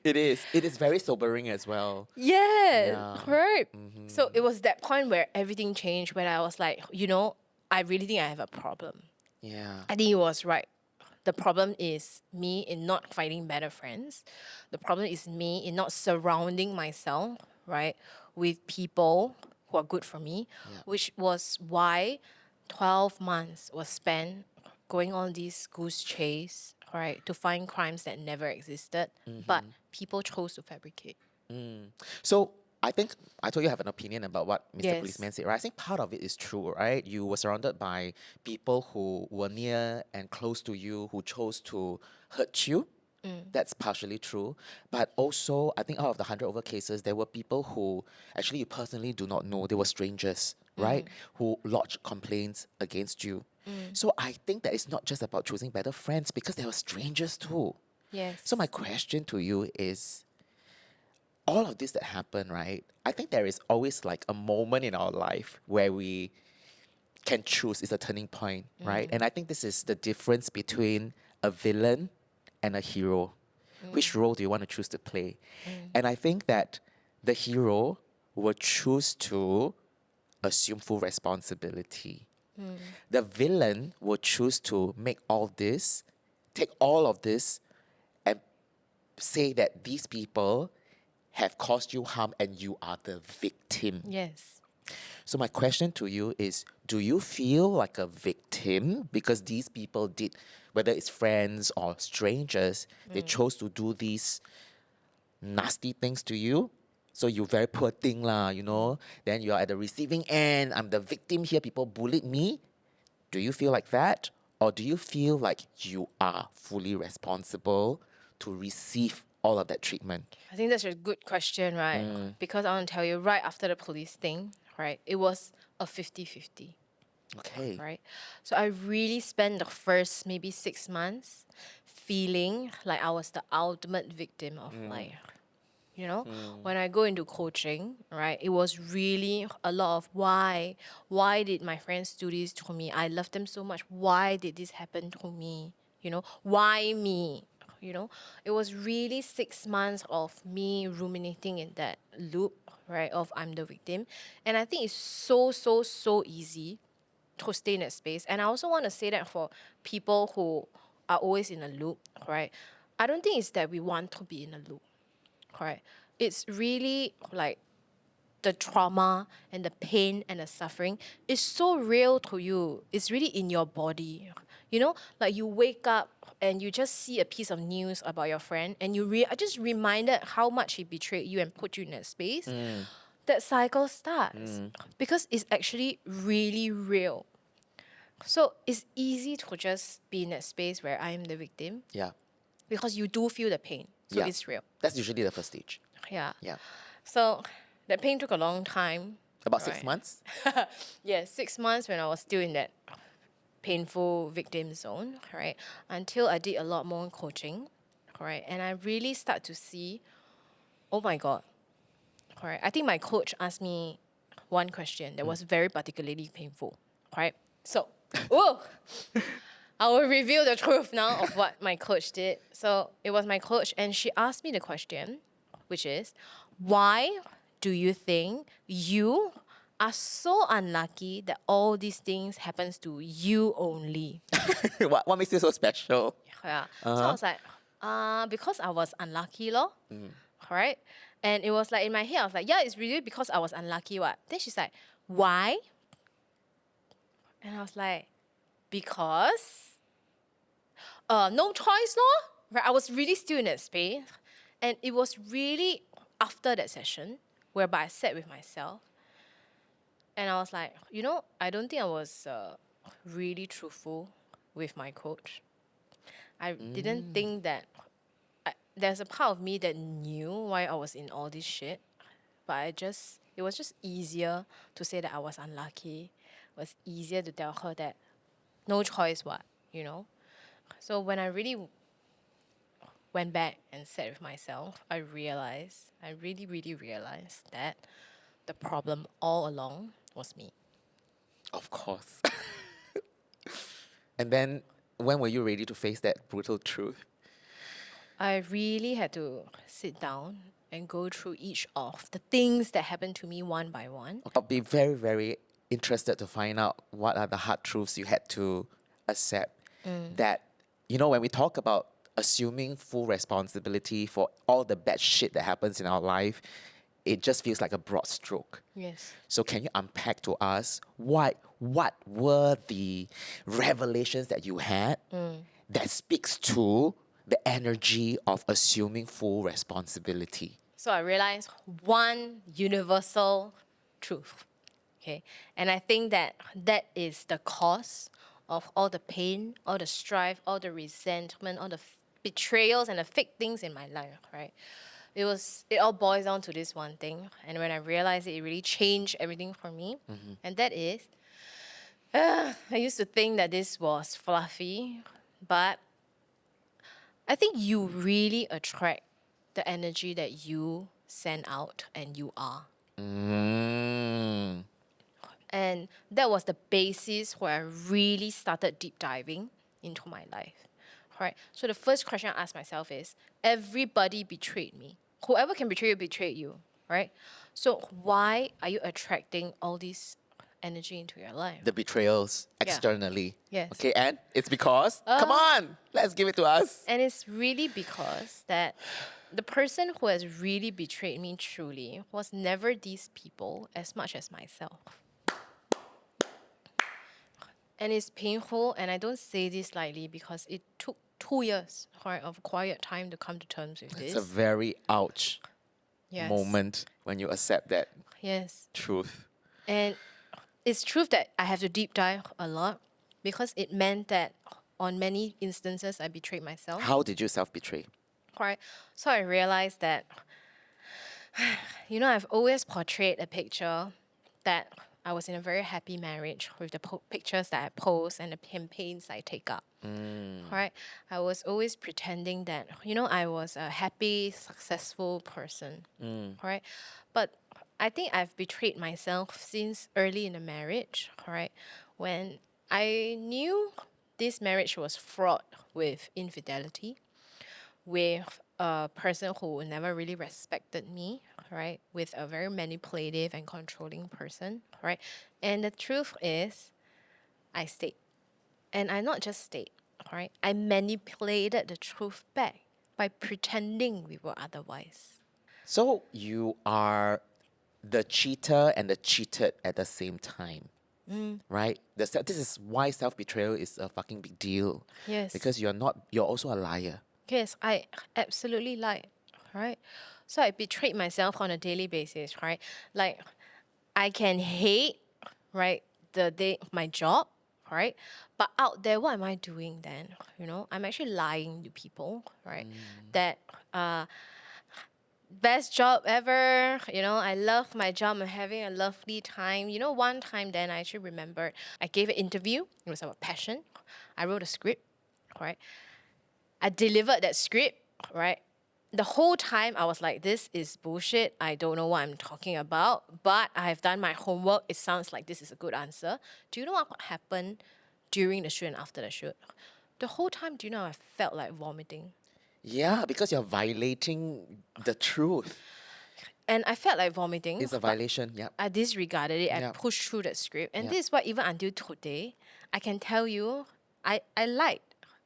It is. It is very sobering as well. Yeah, Yeah. right. So it was that point where everything changed when I was like, I really think I have a problem. Yeah. I think he was right. The problem is me in not finding better friends. The problem is me in not surrounding myself, right, with people who are good for me, Yeah. which was why 12 months was spent going on this goose chase, right, to find crimes that never existed, but people chose to fabricate. So I think I told you I have an opinion about what Mr. Yes. Policeman said, right? I think part of it is true, right? You were surrounded by people who were near and close to you who chose to hurt you. That's partially true. But also, I think out of the 100 over cases, there were people who actually you personally do not know. They were strangers, right? Who lodged complaints against you. So I think that it's not just about choosing better friends because they were strangers too. Yes. So my question to you is, all of this that happened, right? I think there is always like a moment in our life where we can choose. It's a turning point, right? And I think this is the difference between a villain and a hero. Which role do you want to choose to play? And I think that the hero will choose to assume full responsibility. The villain will choose to make all this, take all of this, and say that these people have caused you harm and you are the victim. Yes. So my question to you is, do you feel like a victim because these people did, whether it's friends or strangers, they chose to do these nasty things to you? So you very poor thing lah, Then you're at the receiving end. I'm the victim here. People bullied me. Do you feel like that? Or do you feel like you are fully responsible to receive all of that treatment? I think that's a good question, right? Because I want to tell you, right after the police thing, right, it was a 50-50, Okay. right? So I really spent the first maybe 6 months feeling like I was the ultimate victim of life. When I go into coaching, right, it was really a lot of why. Why did my friends do this to me? I love them so much. Why did this happen to me? Why me? It was really 6 months of me ruminating in that loop, right, of I'm the victim. And I think it's so, so, so easy to stay in that space. And I also want to say that for people who are always in a loop, right, I don't think it's that we want to be in a loop. Correct. It's really like the trauma and the pain and the suffering is so real to you. It's really in your body. Like you wake up and you just see a piece of news about your friend and you are just reminded how much he betrayed you and put you in that space. That cycle starts because it's actually really real. So it's easy to just be in that space where I am the victim Yeah. because you do feel the pain. So Yeah. it's real. That's usually the first stage. Yeah. Yeah. So that pain took a long time. About 6 Right. months? Yeah, 6 months when I was still in that painful victim zone, right? Until I did a lot more coaching, right? And I really start to see, oh my God, right? I think my coach asked me one question that was very particularly painful, right? So, oh, I will reveal the truth now of what my coach did. So it was my coach, and she asked me the question, which is, why do you think you are so unlucky that all these things happens to you only? What makes you so special? Yeah. So I was like, because I was unlucky, lor. Correct? And it was like in my head, I was like, yeah, it's really because I was unlucky, what? Then she's like, why? And I was like, because no choice, lor. Right? I was really still in that space. And it was really after that session whereby I sat with myself and I was like, I don't think I was really truthful with my coach. I didn't think that there's a part of me that knew why I was in all this shit, but it was just easier to say that I was unlucky. It was easier to tell her that no choice, what. So when I really went back and sat with myself, I really, really realized that the problem all along was me. Of course. And then, when were you ready to face that brutal truth? I really had to sit down and go through each of the things that happened to me one by one. I'll be very, very interested to find out what are the hard truths you had to accept. That, when we talk about assuming full responsibility for all the bad shit that happens in our life, it just feels like a broad stroke. Yes. So can you unpack to us what were the revelations that you had that speaks to the energy of assuming full responsibility? So I realized one universal truth. Okay. And I think that is the cause of all the pain, all the strife, all the resentment, all the betrayals and the fake things in my life, right? It all boils down to this one thing. And when I realized it, it really changed everything for me. And that is, I used to think that this was fluffy, but I think you really attract the energy that you send out and you are. Mm. And that was the basis where I really started deep diving into my life. Right? So the first question I asked myself is, everybody betrayed me. Whoever can betray you, betrayed you. Right? So why are you attracting all this energy into your life? The betrayals externally. Yes. Okay, and it's because, come on, let's give it to us. And it's really because that the person who has really betrayed me truly was never these people as much as myself. And it's painful, and I don't say this lightly because it took 2 years of quiet time to come to terms with this. It's a very ouch Yes. moment when you accept that Yes. truth. And it's truth that I have to deep dive a lot because it meant that on many instances I betrayed myself. How did you self-betray? Right. So I realized that, I've always portrayed a picture that I was in a very happy marriage with the pictures that I post and the campaigns I take up. Right? I was always pretending that, I was a happy, successful person. Right? But I think I've betrayed myself since early in the marriage, right? When I knew this marriage was fraught with infidelity, with a person who never really respected me, right? With a very manipulative and controlling person, right? And the truth is, I stayed. And I not just stayed, right? I manipulated the truth back by pretending we were otherwise. So you are the cheater and the cheated at the same time. Right? This is why self-betrayal is a fucking big deal. Yes. Because you're also a liar. Yes, I absolutely lied, right? So I betrayed myself on a daily basis, right? Like, I can hate, right, my job, right? But out there, what am I doing then? I'm actually lying to people, right? That best job ever. I love my job. I'm having a lovely time. One time then I actually remembered I gave an interview. It was about passion. I wrote a script, right? I delivered that script, right? The whole time I was like, this is bullshit. I don't know what I'm talking about, but I have done my homework. It sounds like this is a good answer. Do you know what happened during the shoot and after the shoot. The whole time, do you know, I felt like vomiting. Yeah, because you're violating the truth. And I felt like vomiting. It's a but violation. Yeah. I disregarded it. I Yeah. pushed through that script. And Yeah. this is why even until today, I can tell you, I lied.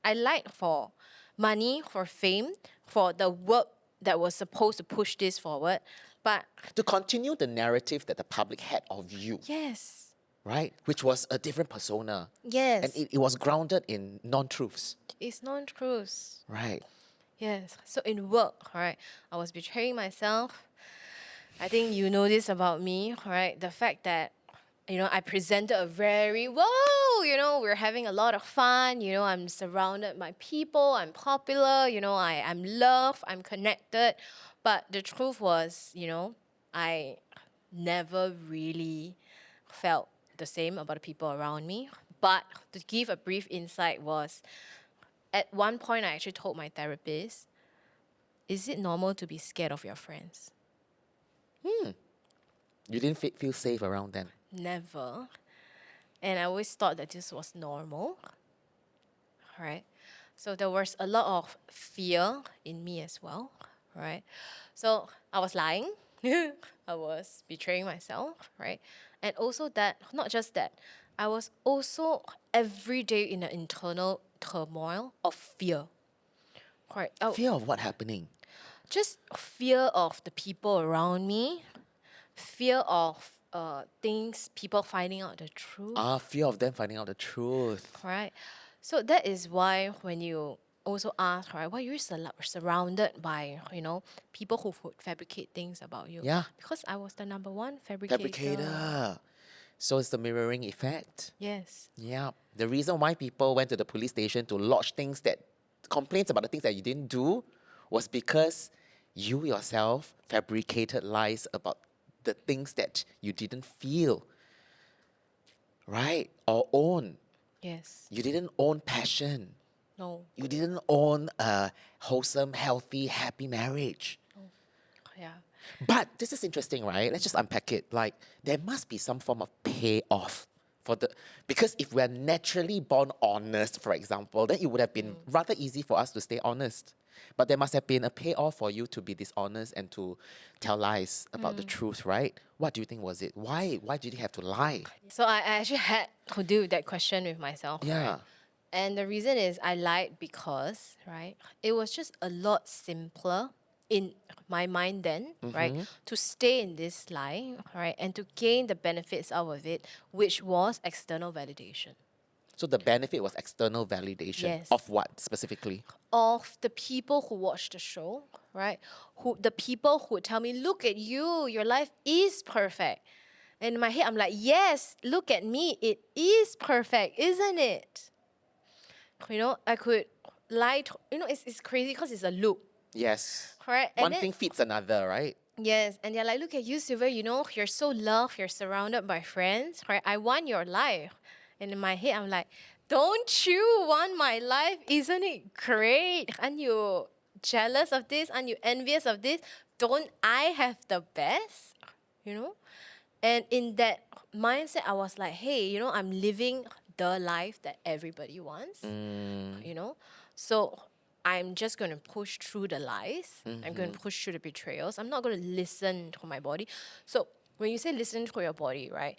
I lied for money, for fame, for the work that was supposed to push this forward. But To continue the narrative that the public had of you, yes, right? Which was a different persona. yes, And it was grounded in non-truths, it's non-truths. right? Yes. So in work, right, I was betraying myself. I think you know this about me, right? The fact that, I presented a very, whoa, we're having a lot of fun. I'm surrounded by people. I'm popular. I'm loved. I'm connected. But the truth was, I never really felt the same about the people around me. But to give a brief insight was, at one point, I actually told my therapist, is it normal to be scared of your friends? You didn't feel safe around them. Never. And I always thought that this was normal. Right? So there was a lot of fear in me as well. Right? So I was lying. I was betraying myself. Right? And also that, not just that, I was also every day in an internal turmoil of fear. Right? Fear of what happening? Just fear of the people around me, fear of things, people finding out the truth. Fear of them finding out the truth. Right? So that is why when you also ask, right, why you're surrounded by, people who would fabricate things about you. Yeah. Because I was the number one fabricator. Fabricator. So it's the mirroring effect. Yes. Yeah. The reason why people went to the police station to lodge complaints about the things that you didn't do was because you yourself fabricated lies about the things that you didn't feel, right? Or own. Yes. You didn't own passion. No. You didn't own a wholesome, healthy, happy marriage. Yeah. But this is interesting, right? Let's just unpack it. Like, there must be some form of payoff because if we're naturally born honest, for example, then it would have been rather easy for us to stay honest. But there must have been a payoff for you to be dishonest and to tell lies about the truth, right? What do you think was it? Why did you have to lie? So I actually had to deal with that question with myself. Yeah. Right? And the reason is I lied because, right, it was just a lot simpler in my mind then, right, to stay in this lie, right, and to gain the benefits out of it, which was external validation. So the benefit was external validation. Yes. Of what specifically? Of the people who watch the show, right? The people who tell me, look at you, your life is perfect. And in my head, I'm like, yes, look at me, it is perfect, isn't it? I could lie to, it's crazy because it's a loop. Yes. Correct. One thing feeds another, right? Yes, and they're like, look at you, Sylvia, you're so loved, you're surrounded by friends, right? I want your life. And in my head, I'm like, don't you want my life? Isn't it great? Aren't you jealous of this? Aren't you envious of this? Don't I have the best? And in that mindset, I was like, hey, I'm living the life that everybody wants, So I'm just going to push through the lies. I'm going to push through the betrayals. I'm not going to listen to my body. So when you say listen to your body, right,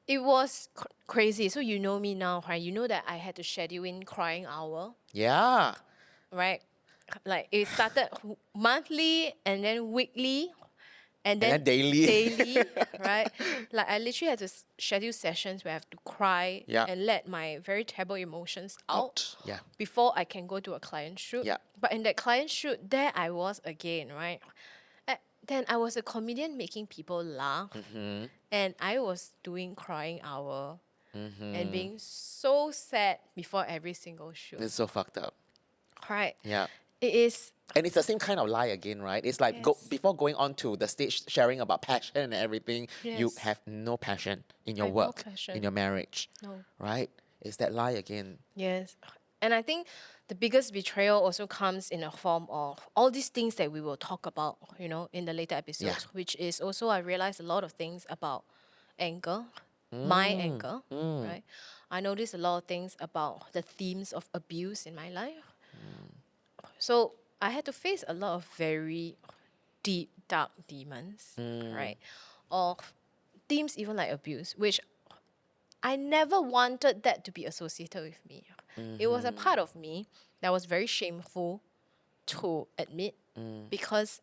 it was crazy. So you know me now, right? You know that I had to schedule in crying hour, Yeah. right? Like it started monthly and then weekly. And then daily. Daily, right? Like I literally had to schedule sessions where I have to cry Yeah. and let my very terrible emotions out Yeah. before I can go to a client shoot. Yeah. But in that client shoot, there I was again, right? Then I was a comedian making people laugh. And I was doing crying hour and being so sad before every single shoot. It's so fucked up. Right? Yeah. It is. And it's the same kind of lie again, right? It's like Yes. before going on to the stage sharing about passion and everything, you Yes. have no passion in your I have no work, passion. in your marriage, No. right? It's that lie again. Yes. And I think the biggest betrayal also comes in a form of all these things that we will talk about, in the later episodes, which is also I realized a lot of things about anger, my angle, right? I noticed a lot of things about the themes of abuse in my life. So I had to face a lot of very deep, dark demons, right? Or themes even like abuse, which I never wanted that to be associated with me. It was a part of me that was very shameful to admit because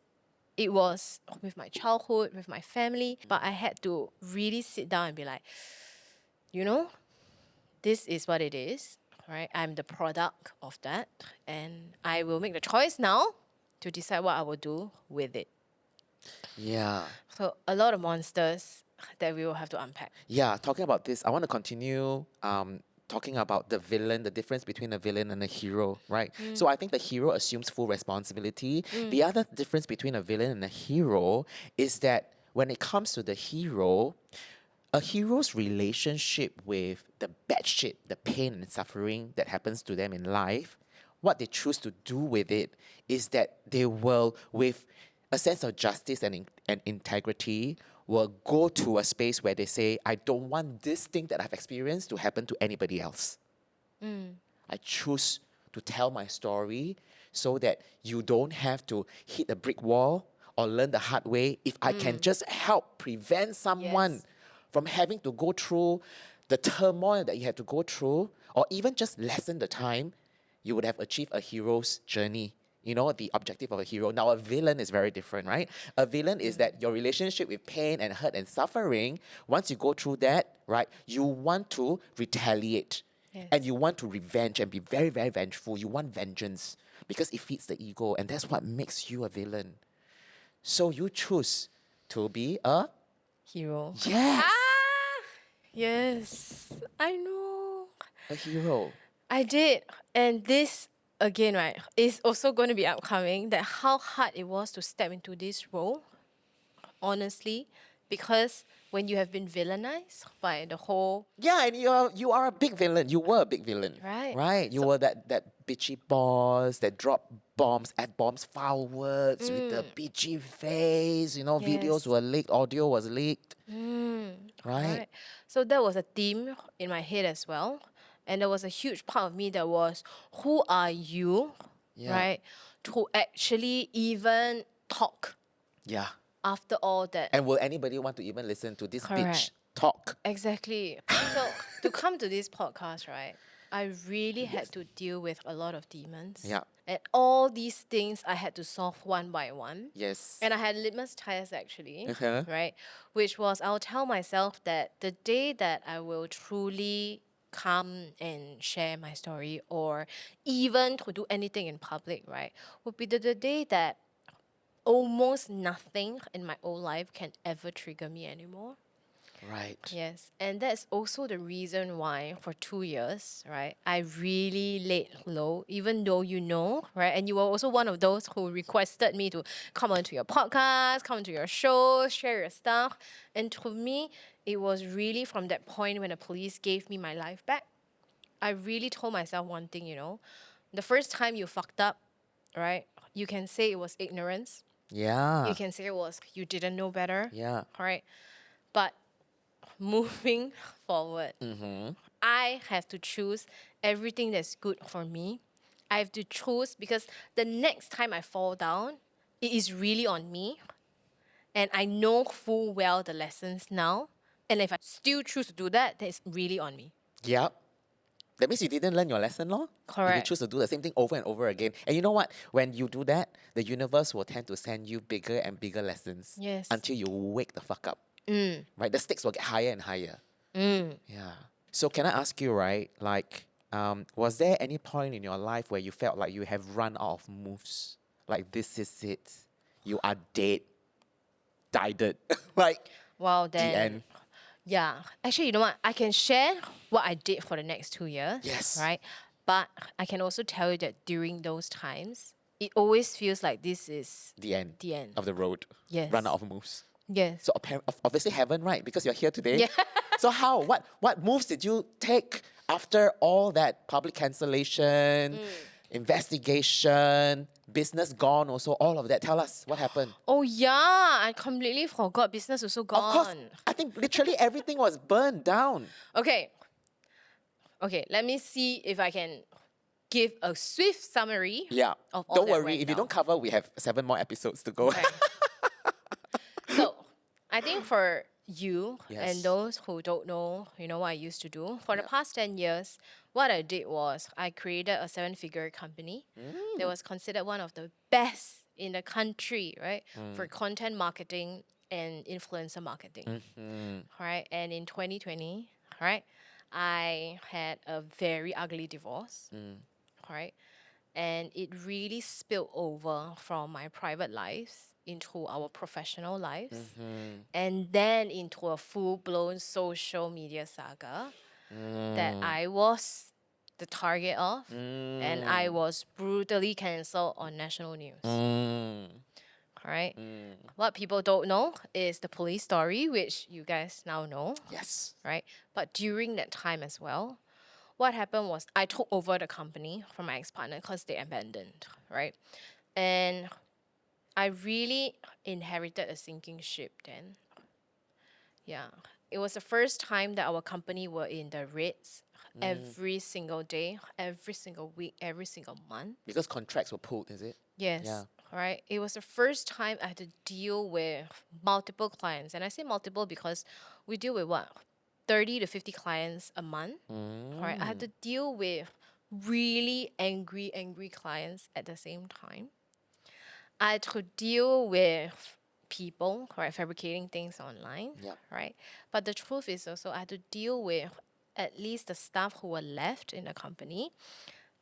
it was with my childhood, with my family, but I had to really sit down and be like, you know, this is what it is, right? I'm the product of that, and I will make the choice now to decide what I will do with it. Yeah. So a lot of monsters that we will have to unpack. Yeah, talking about this, I want to continue talking about the villain, the difference between a villain and a hero, right? So I think the hero assumes full responsibility. The other difference between a villain and a hero is that when it comes to the hero, a hero's relationship with the bad shit, the pain and suffering that happens to them in life, what they choose to do with it is that they will, with a sense of justice and integrity, will go to a space where they say, I don't want this thing that I've experienced to happen to anybody else. I choose to tell my story so that you don't have to hit a brick wall or learn the hard way. If I can just help prevent someone Yes. from having to go through the turmoil that you had to go through, or even just lessen the time, you would have achieved a hero's journey. You know, the objective of a hero. Now, a villain is very different, right? A villain is that your relationship with pain and hurt and suffering, once you go through that, right, you want to retaliate. Yes. And you want to revenge and be very, very vengeful. You want vengeance because it feeds the ego, and that's what makes you a villain. So you choose to be a Hero. yes, Yes, I know. a hero. I did. And this, again, right, is also going to be upcoming that how hard it was to step into this role, honestly, because when you have been villainized by the whole, Yeah, and you are a big villain. You were a big villain, Right. Right. You were that bitchy boss that dropped bombs, ad bombs, foul words with the bitchy face. You know, videos Yes. were leaked, audio was leaked. Right. right? So that was a theme in my head as well. And there was a huge part of me that was, who are you, Yeah. right, to actually even talk Yeah. after all that? And will anybody want to even listen to this bitch Correct. talk? Exactly. So to come to this podcast, right, I really had to deal with a lot of demons. Yeah. And all these things I had to solve one by one. Yes. And I had litmus tests actually, Uh-huh. right? Which was I'll tell myself that the day that I will truly come and share my story or even to do anything in public, right, would be the day that almost nothing in my whole life can ever trigger me anymore. Right. Yes, and that's also the reason why for 2 years, right, I really laid low, even though you know, right, and you were also one of those who requested me to come onto your podcast, come onto your show, share your stuff. And to me, it was really from that point when the police gave me my life back. I really told myself one thing, the first time you fucked up, right, you can say it was ignorance. Yeah. You can say it was you didn't know better. Yeah. Right. But moving forward, I have to choose everything that's good for me. I have to choose because the next time I fall down, it is really on me. And I know full well the lessons now. And if I still choose to do that, then it's really on me. Yep. That means you didn't learn your lesson, lor. If you Correct. choose to do the same thing over and over again. And you know what? When you do that, the universe will tend to send you bigger and bigger lessons. Yes. Until you wake the fuck up. Right? The stakes will get higher and higher. Yeah. So can I ask you, right? Like, was there any point in your life where you felt like you have run out of moves? Like this is it. You are dead. Died. Like Well, the then. end. Yeah. Actually, you know what? I can share what I did for the next 2 years. Yes. Right? But I can also tell you that during those times, it always feels like this is The end. the end. Of the road. Yes. Run out of moves. Yes. So obviously heaven, right? Because you're here today. Yeah. So how? What moves did you take after all that public cancellation, investigation, business gone also, all of that. Tell us what happened. Oh yeah, I completely forgot. Business also gone. Of course, I think literally everything was burned down. Okay. Okay, let me see if I can give a swift summary Yeah. of all Don't that worry, went if you down. don't cover, we have 7 more episodes to go. Okay. So, I think for you and Yes. those who don't know, you know what I used to do. For the Yeah. past 10 years, what I did was I created a 7-figure company that was considered one of the best in the country, right? For content marketing and influencer marketing. All right. And in 2020, all right, I had a very ugly divorce. All right. And it really spilled over from my private lives into our professional lives, and then into a full-blown social media saga that I was the target of, and I was brutally cancelled on national news. Right? What people don't know is the police story, which you guys now know. Yes. Right? But during that time as well, what happened was I took over the company from my ex-partner because they abandoned, right? And I really inherited a sinking ship then. Yeah. It was the first time that our company were in the reds every single day, every single week, every single month. Because contracts were pulled, is it? Yes. Yeah. Right. It was the first time I had to deal with multiple clients. And I say multiple because we deal with what? 30 to 50 clients a month. Right. I had to deal with really angry clients at the same time. I had to deal with people, right, fabricating things online. Yep. Right. But the truth is also I had to deal with at least the staff who were left in the company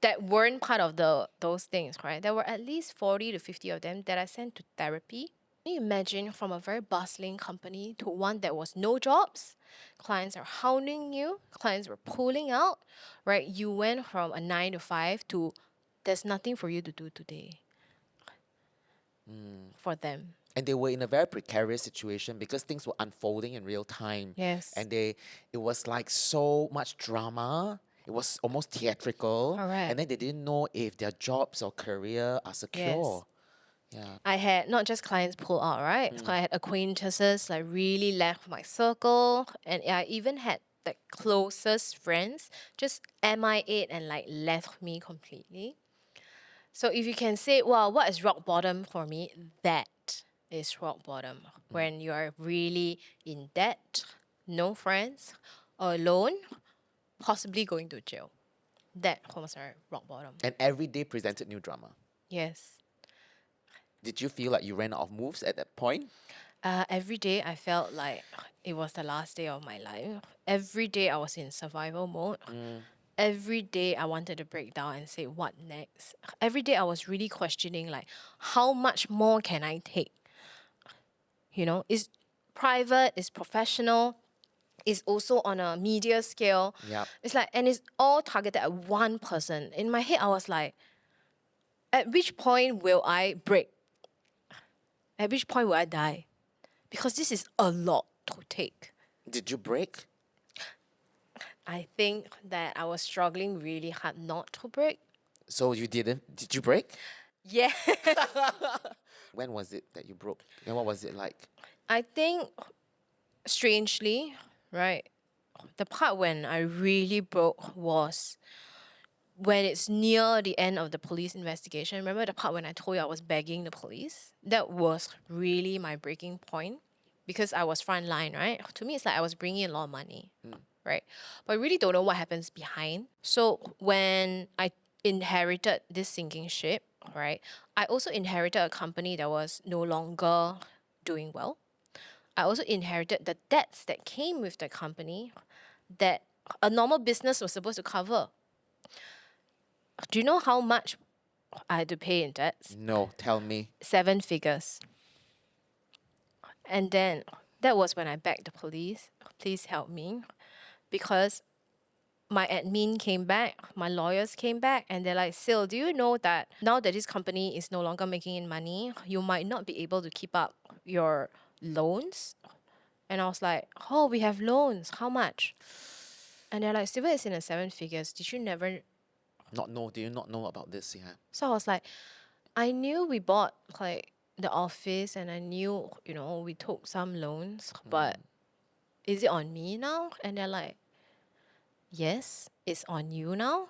that weren't part of those things, right? There were at least 40 to 50 of them that I sent to therapy. Can you imagine from a very bustling company to one that was no jobs? Clients are hounding you, clients were pulling out, right? You went from a 9 to 5 to there's nothing for you to do today for them. And they were in a very precarious situation because things were unfolding in real time. Yes. And it was like so much drama. It was almost theatrical. Correct. And then they didn't know if their jobs or career are secure. Yeah. I had not just clients pull out, right? So I had acquaintances like really left my circle, and I even had the closest friends just MIA and like left me completely. So if you can say, well, what is rock bottom for me? That is rock bottom. When you are really in debt, no friends, alone, possibly going to jail. That was our rock bottom. And every day presented new drama. Yes. Did you feel like you ran out of moves at that point? Every day I felt like it was the last day of my life. Every day I was in survival mode. Every day I wanted to break down and say, what next? Every day I was really questioning, like, how much more can I take? You know, it's private, it's professional, it's also on a media scale. Yep. It's like, and it's all targeted at one person. In my head, I was like, at which point will I break? At which point will I die? Because this is a lot to take. Did you break? I think that I was struggling really hard not to break. So you didn't? Did you break? Yeah. When was it that you broke? And what was it like? I think, strangely, right, the part when I really broke was when it's near the end of the police investigation. Remember the part when I told you I was begging the police? That was really my breaking point because I was front line, right? To me, it's like I was bringing in a lot of money, right? But I really don't know what happens behind. So when I inherited this sinking ship, right, I also inherited a company that was no longer doing well. I also inherited the debts that came with the company that a normal business was supposed to cover. Do you know how much I had to pay in debts? No, tell me. 7 figures. And then that was when I begged the police, please help me. Because my admin came back, my lawyers came back, and they're like, Sil, do you know that now that this company is no longer making in money, you might not be able to keep up your loans? And I was like, oh, we have loans. How much? And they're like, Sylvia is in the 7 figures. Did you never Do you not know about this? Yeah. So I was like, I knew we bought like the office and I knew, we took some loans, but is it on me now? And they're like, yes, it's on you now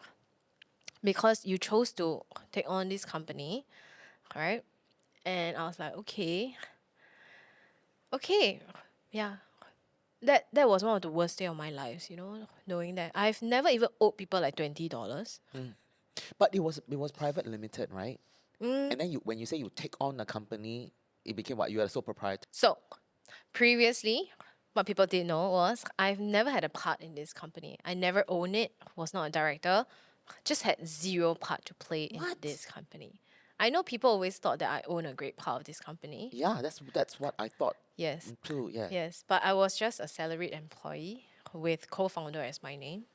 because you chose to take on this company, right? And I was like, okay, yeah. That was one of the worst day of my life, knowing that I've never even owed people like $20. But it was private limited, right? And then when you say you take on a company, it became what you are a sole proprietor. So previously, what people didn't know was I've never had a part in this company. I never owned it, was not a director, just had zero part to play in What? this company. I know people always thought that I own a great part of this company. Yeah, that's what I thought Yes. too. Yeah. Yes, but I was just a salaried employee with co-founder as my name.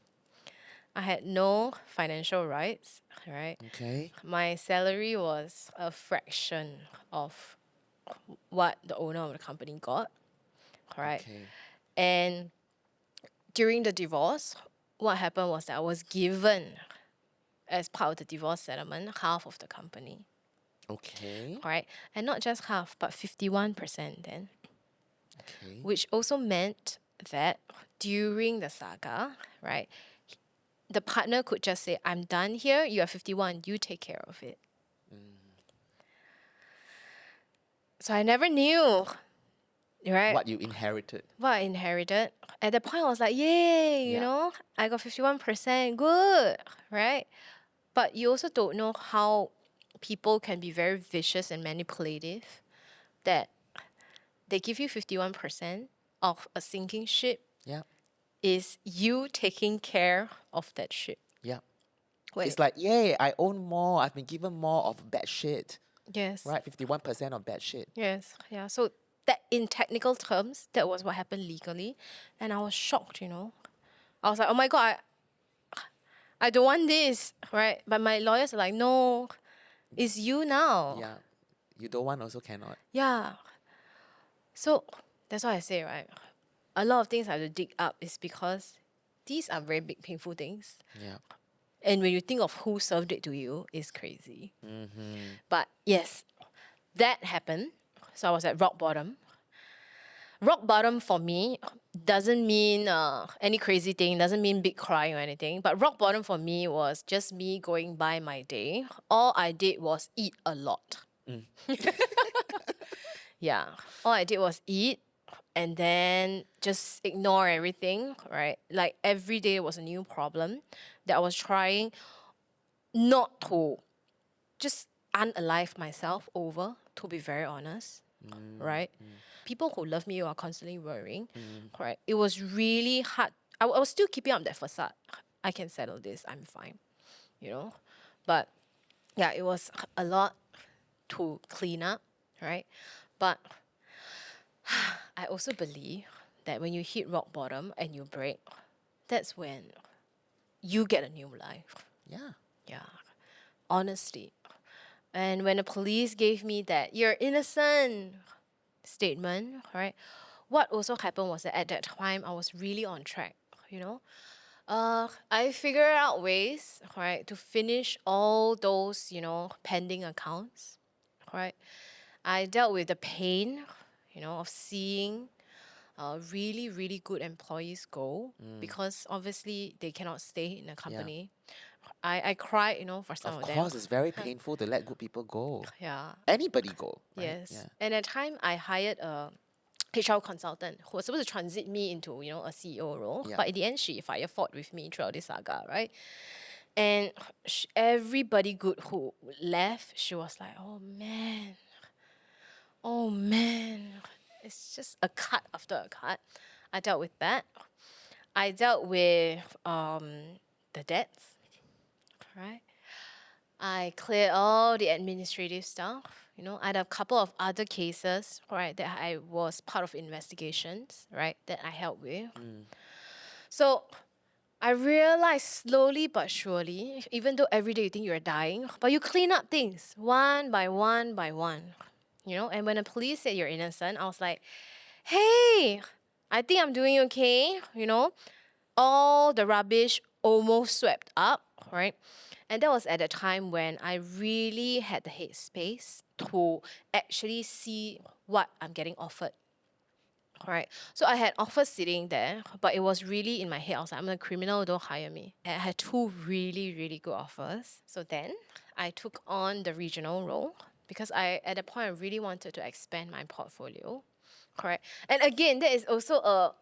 I had no financial rights, right? Okay. My salary was a fraction of what the owner of the company got, right? Okay. And during the divorce, what happened was that I was given, as part of the divorce settlement, half of the company, Okay. right? And not just half, but 51% then, Okay. which also meant that during the saga, right, the partner could just say, I'm done here, you are 51, you take care of it. So I never knew, right? What you inherited. What I inherited. At that point, I was like, yay, Yeah. I got 51%, good, right? But you also don't know how people can be very vicious and manipulative, that they give you 51% of a sinking ship Yeah. is you taking care of that ship. Yeah. Wait, It's like, yay, I own more. I've been given more of bad shit. yes. Right? 51% of bad shit. Yes, yeah. So that in technical terms, that was what happened legally. And I was shocked, I was like, oh my God, I don't want this, right? But my lawyers are like, no, it's you now. Yeah. You don't want also cannot. Yeah. So that's why I say, right? A lot of things I have to dig up is because these are very big, painful things. Yeah. And when you think of who served it to you, it's crazy. But yes, that happened. So I was at rock bottom. Rock bottom for me doesn't mean any crazy thing, doesn't mean big crying or anything. But rock bottom for me was just me going by my day. All I did was eat a lot. Yeah. All I did was eat and then just ignore everything, right? Like every day was a new problem that I was trying not to just unalive myself over, to be very honest, right? People who love me are constantly worrying, right? It was really hard. I was still keeping up that facade. I can settle this, I'm fine, But yeah, it was a lot to clean up, right? But I also believe that when you hit rock bottom and you break, that's when you get a new life. Yeah. Yeah, honestly. And when the police gave me that "you're innocent" statement, right? What also happened was that at that time I was really on track, I figured out ways, right, to finish all those, pending accounts, right? I dealt with the pain, of seeing really, really good employees go because obviously they cannot stay in the company. I cried, for some Of of them. course, it's very painful to let good people go. Yeah. Anybody go. Right? Yes. Yeah. And at the time, I hired a HR consultant who was supposed to transit me into, a CEO role. Yeah. But in the end, she fought with me throughout this saga, right? And everybody good who left, she was like, oh man, it's just a cut after a cut. I dealt with that. I dealt with the debts, right? I cleared all the administrative stuff. I had a couple of other cases, right, that I was part of investigations, right, that I helped with. So I realized slowly but surely, even though every day you think you're dying, but you clean up things one by one by one, And when the police said you're innocent, I was like, hey, I think I'm doing okay, All the rubbish almost swept up, right? And that was at a time when I really had the headspace to actually see what I'm getting offered. Right. So I had offers sitting there, but it was really in my head. I was like, I'm a criminal, don't hire me. And I had two really, really good offers. So then I took on the regional role because at that point, I really wanted to expand my portfolio. Correct. And again, that is also a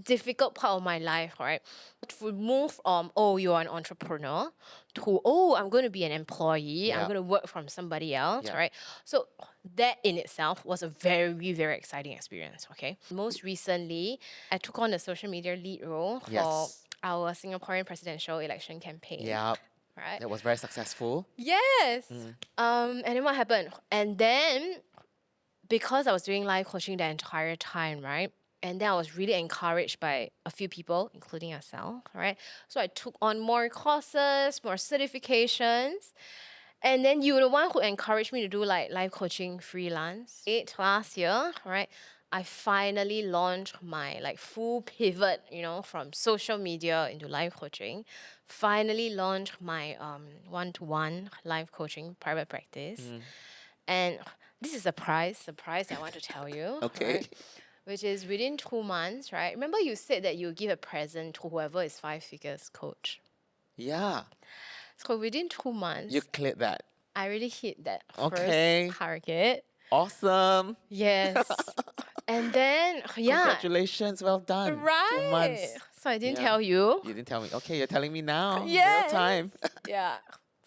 difficult part of my life, right? To move from, oh, you're an entrepreneur to, oh, I'm going to be an employee. I'm Yeah. going to work from somebody else, Yeah. right? So that in itself was a very, very exciting experience, okay? Most recently, I took on the social media lead role for Yes. our Singaporean presidential election campaign. Yeah. Right? That was very successful. Yes. And then what happened? And then because I was doing life coaching the entire time, right? And then I was really encouraged by a few people, including yourself, right? So I took on more courses, more certifications. And then you were the one who encouraged me to do like life coaching freelance. Last year, right? I finally launched my like full pivot, from social media into life coaching. Finally launched my one-to-one life coaching private practice. And this is a surprise I want to tell you. Okay. Right? Which is within 2 months, right? Remember you said that you give a present to whoever is 5 figures coach. Yeah. So within 2 months, You cleared that. I really hit that Okay. first target. Awesome. Yes. And then, yeah. Congratulations. Well done. 2 Right. months. So I didn't Yeah. tell you. You didn't tell me. Okay, you're telling me now. Yes. Real time. Yeah.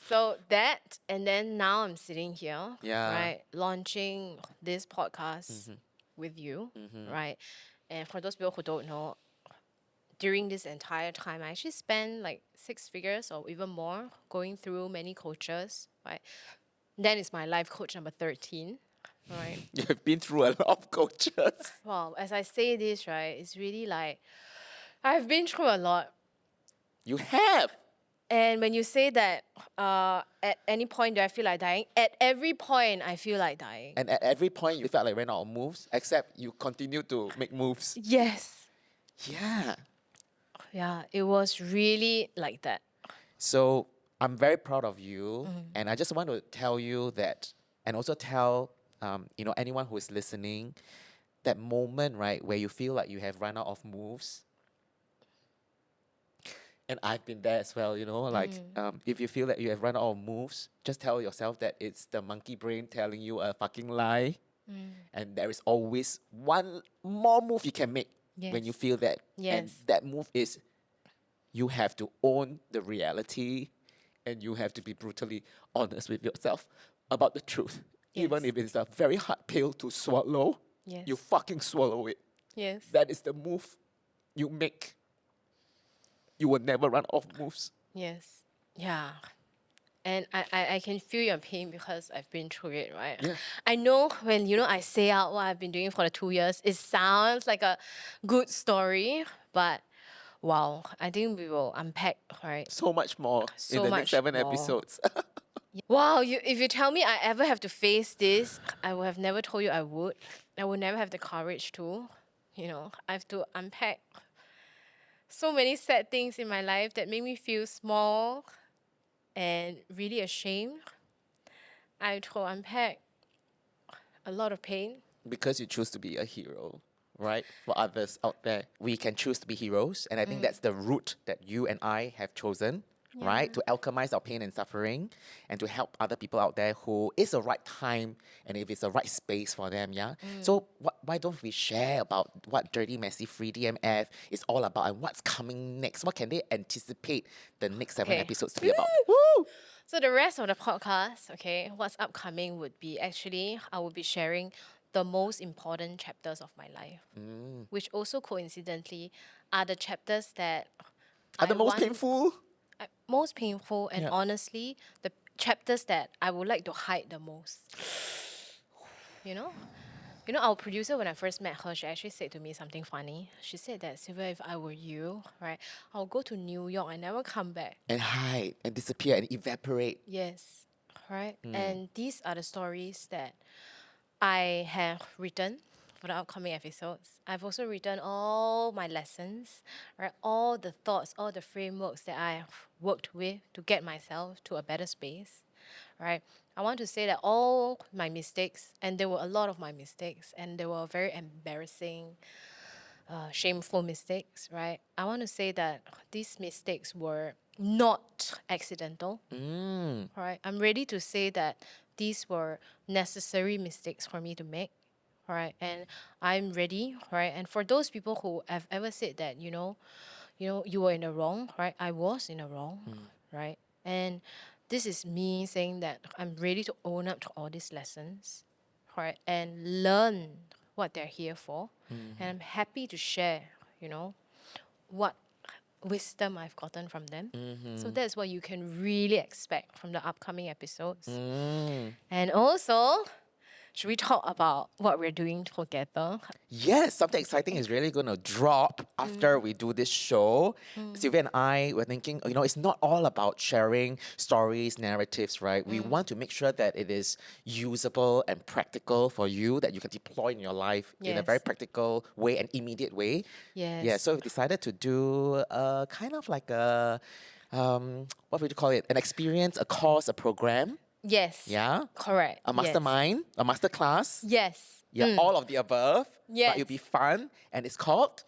So that, and then now I'm sitting here, Yeah. right, launching this podcast with you, right? And for those people who don't know, during this entire time, I actually spent like 6 figures or even more going through many coaches, right? Then it's my life coach number 13, right? You've been through a lot of coaches. Wow, as I say this, right, it's really like I've been through a lot. You have. And when you say that at any point do I feel like dying? At every point, I feel like dying. And at every point, you felt like ran out of moves, except you continue to make moves. Yes. Yeah. Yeah, it was really like that. So I'm very proud of you, and I just want to tell you that, and also tell anyone who is listening, that moment, right, where you feel like you have run out of moves. And I've been there as well, if you feel that you have run out of moves, just tell yourself that it's the monkey brain telling you a fucking lie. And there is always one more move you can make when you Yes. feel that. Yes. And that move is you have to own the reality and you have to be brutally honest with yourself about the truth. Even Yes. if it's a very hard pill to swallow, Yes. you fucking swallow it. Yes. That is the move you make. You will never run off moves. Yes. Yeah. And I can feel your pain because I've been through it, right? Yeah. I know when, I say out what I've been doing for the 2 years, it sounds like a good story, but wow, I think we will unpack, right? So much more So in the much next 7 more. episodes. Wow, if you tell me I ever have to face this, I would have never told you I would. I would never have the courage to. I have to unpack so many sad things in my life that make me feel small and really ashamed. I had to unpack a lot of pain. Because you choose to be a hero, right? For others out there, we can choose to be heroes. And I think that's the route that you and I have chosen, right? To alchemize our pain and suffering and to help other people out there who is the right time and if it's the right space for them, yeah? So why don't we share about what Dirty Messy Free DMF is all about and what's coming next? What can they anticipate the next 7 Okay. episodes to be about? Woo! So the rest of the podcast, okay, what's upcoming would be actually I will be sharing the most important chapters of my life, which also coincidentally are the chapters that Are the I most want- painful? most painful, and Yeah. honestly, the chapters that I would like to hide the most. Our producer, when I first met her, she actually said to me something funny. She said that, Sylvia, if I were you, right, I'll go to New York and never come back. And hide and disappear and evaporate. Yes, right. And these are the stories that I have written for the upcoming episodes. I've also written all my lessons, right? All the thoughts, all the frameworks that I have worked with to get myself to a better space, right? I want to say that all my mistakes, and there were a lot of my mistakes, and they were very embarrassing, shameful mistakes, right? I want to say that these mistakes were not accidental, right? I'm ready to say that these were necessary mistakes for me to make, right? And I'm ready, right? And for those people who have ever said that, you were in the wrong, right? I was in the wrong, right? And this is me saying that I'm ready to own up to all these lessons, right? And learn what they're here for. And I'm happy to share, what wisdom I've gotten from them. So that's what you can really expect from the upcoming episodes. And also, should we talk about what we're doing together? Yes, something exciting is really going to drop after we do this show. Sylvia and I were thinking, it's not all about sharing stories, narratives, right? We want to make sure that it is usable and practical for you, that you can deploy in your life in a very Yes. practical way and immediate way. Yes. Yeah, so we decided to do kind of like a, what would you call it? An experience, a course, a program. Yes. Yeah. Correct. A mastermind, a masterclass. Yes. Yeah, all of the above. But Yes. it'll be fun. And it's called,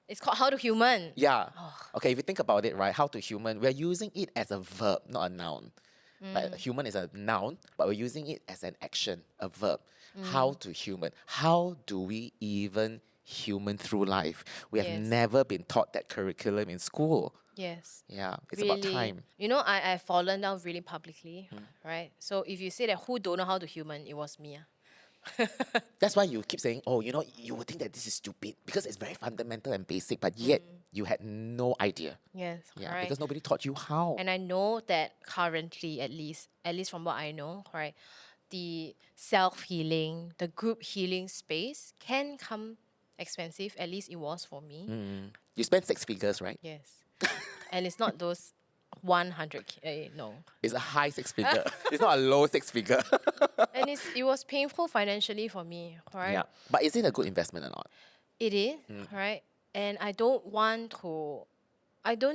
It's called How to Human. yeah. Okay, if you think about it, right, how to human, we're using it as a verb, not a noun. Like, human is a noun, but we're using it as an action, a verb. How to human. How do we even human through life? We have Yes. never been taught that curriculum in school. Yes. Yeah, it's about time. I've fallen down really publicly, right? So if you say that who don't know how to human, it was me. That's why you keep saying, you would think that this is stupid because it's very fundamental and basic, but yet you had no idea. Yes, Yeah, right. because nobody taught you how. And I know that currently, at least from what I know, right, the self-healing, the group healing space can come expensive. At least it was for me. You spent 6 figures, right? Yes. And it's not those 100K, no. It's a high 6 figure. It's not a low 6 figure. And it was painful financially for me, right? Yeah. But is it a good investment or not? It is, right? And I don't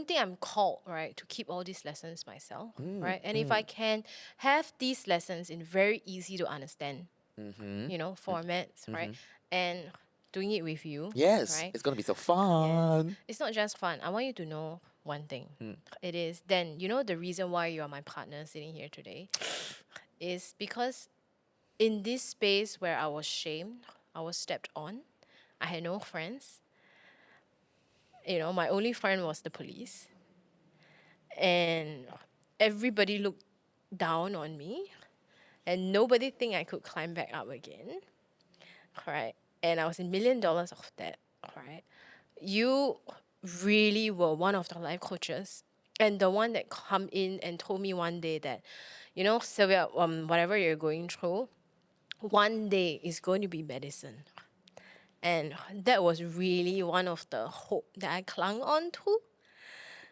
think I'm called, right, to keep all these lessons myself, right? And if I can have these lessons in very easy to understand, formats, right? And doing it with you, Yes. right? It's going to be so fun. It's not just fun. I want you to know one thing. It is, then, the reason why you are my partner sitting here today is because in this space where I was shamed, I was stepped on, I had no friends. My only friend was the police. And everybody looked down on me. And nobody think I could climb back up again. Right? And I was in $1 million of debt. Right? You really were one of the life coaches. And the one that come in and told me one day that, Sylvia, whatever you're going through, one day is going to be medicine. And that was really one of the hope that I clung on to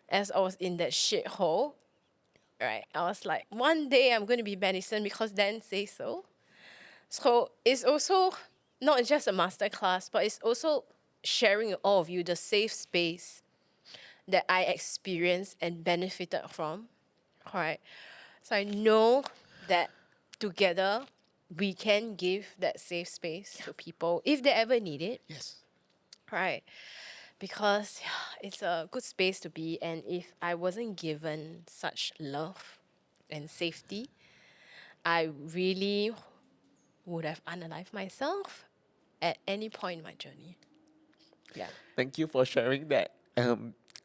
as I was in that shithole. Right? I was like, one day I'm going to be medicine because Dan says so. So it's also not just a masterclass, but it's also sharing with all of you the safe space that I experienced and benefited from. Right? So I know that together we can give that safe space to people if they ever need it. Yes. Right. Because it's a good space to be. And if I wasn't given such love and safety, I really would have unalived myself at any point in my journey. Yeah. Thank you for sharing that.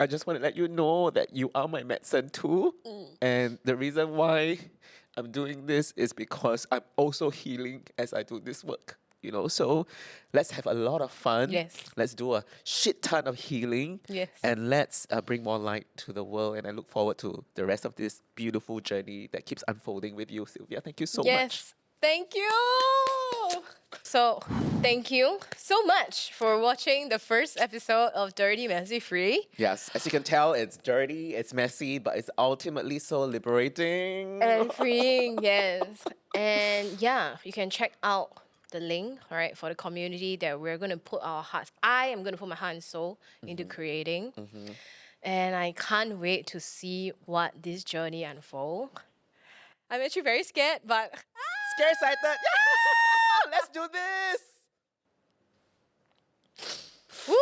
I just want to let you know that you are my medicine too. And the reason why I'm doing this is because I'm also healing as I do this work. So let's have a lot of fun. Yes. Let's do a shit ton of healing. Yes. And let's bring more light to the world. And I look forward to the rest of this beautiful journey that keeps unfolding with you, Sylvia. Thank you so much. Yes. Thank you. So, thank you so much for watching the first episode of Dirty, Messy, Free. Yes, as you can tell, it's dirty, it's messy, but it's ultimately so liberating. And freeing, yes. And yeah, you can check out the link, right, for the community that we're going to put our hearts. I am going to put my heart and soul into creating. And I can't wait to see what this journey unfold. I'm actually very scared, but Scare excited. Yeah! Let's do this. woo!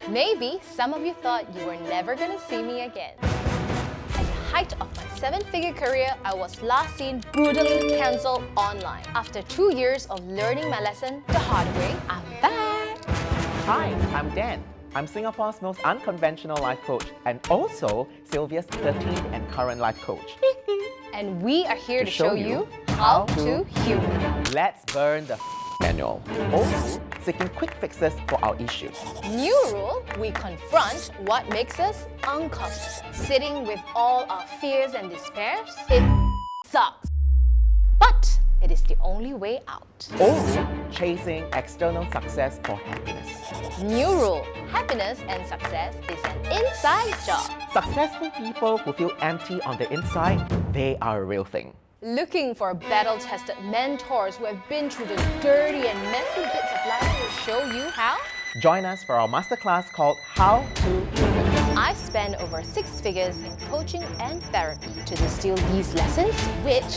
Maybe some of you thought you were never gonna see me again. At the height of my 7-figure career, I was last seen brutally cancelled online. After 2 years of learning my lesson the hard way, I'm back. Hi, I'm Dan. I'm Singapore's most unconventional life coach and also Sylvia's 13th and current life coach. And we are here to show you how how to human. Let's burn the manual. Also, seeking quick fixes for our issues. New rule, we confront what makes us uncomfortable. Sitting with all our fears and despairs, it sucks. But it is the only way out. Also, chasing external success for happiness. New rule, happiness and success is an inside job. Successful people who feel empty on the inside, they are a real thing. Looking for battle-tested mentors who have been through the dirty and messy bits of life to show you how? Join us for our masterclass called How to Human. I've spent over 6 figures in coaching and therapy to distill these lessons, which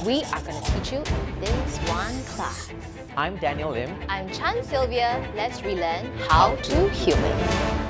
we are going to teach you in this one class. I'm Daniel Lim. I'm Chan Sylvia. Let's relearn how to human.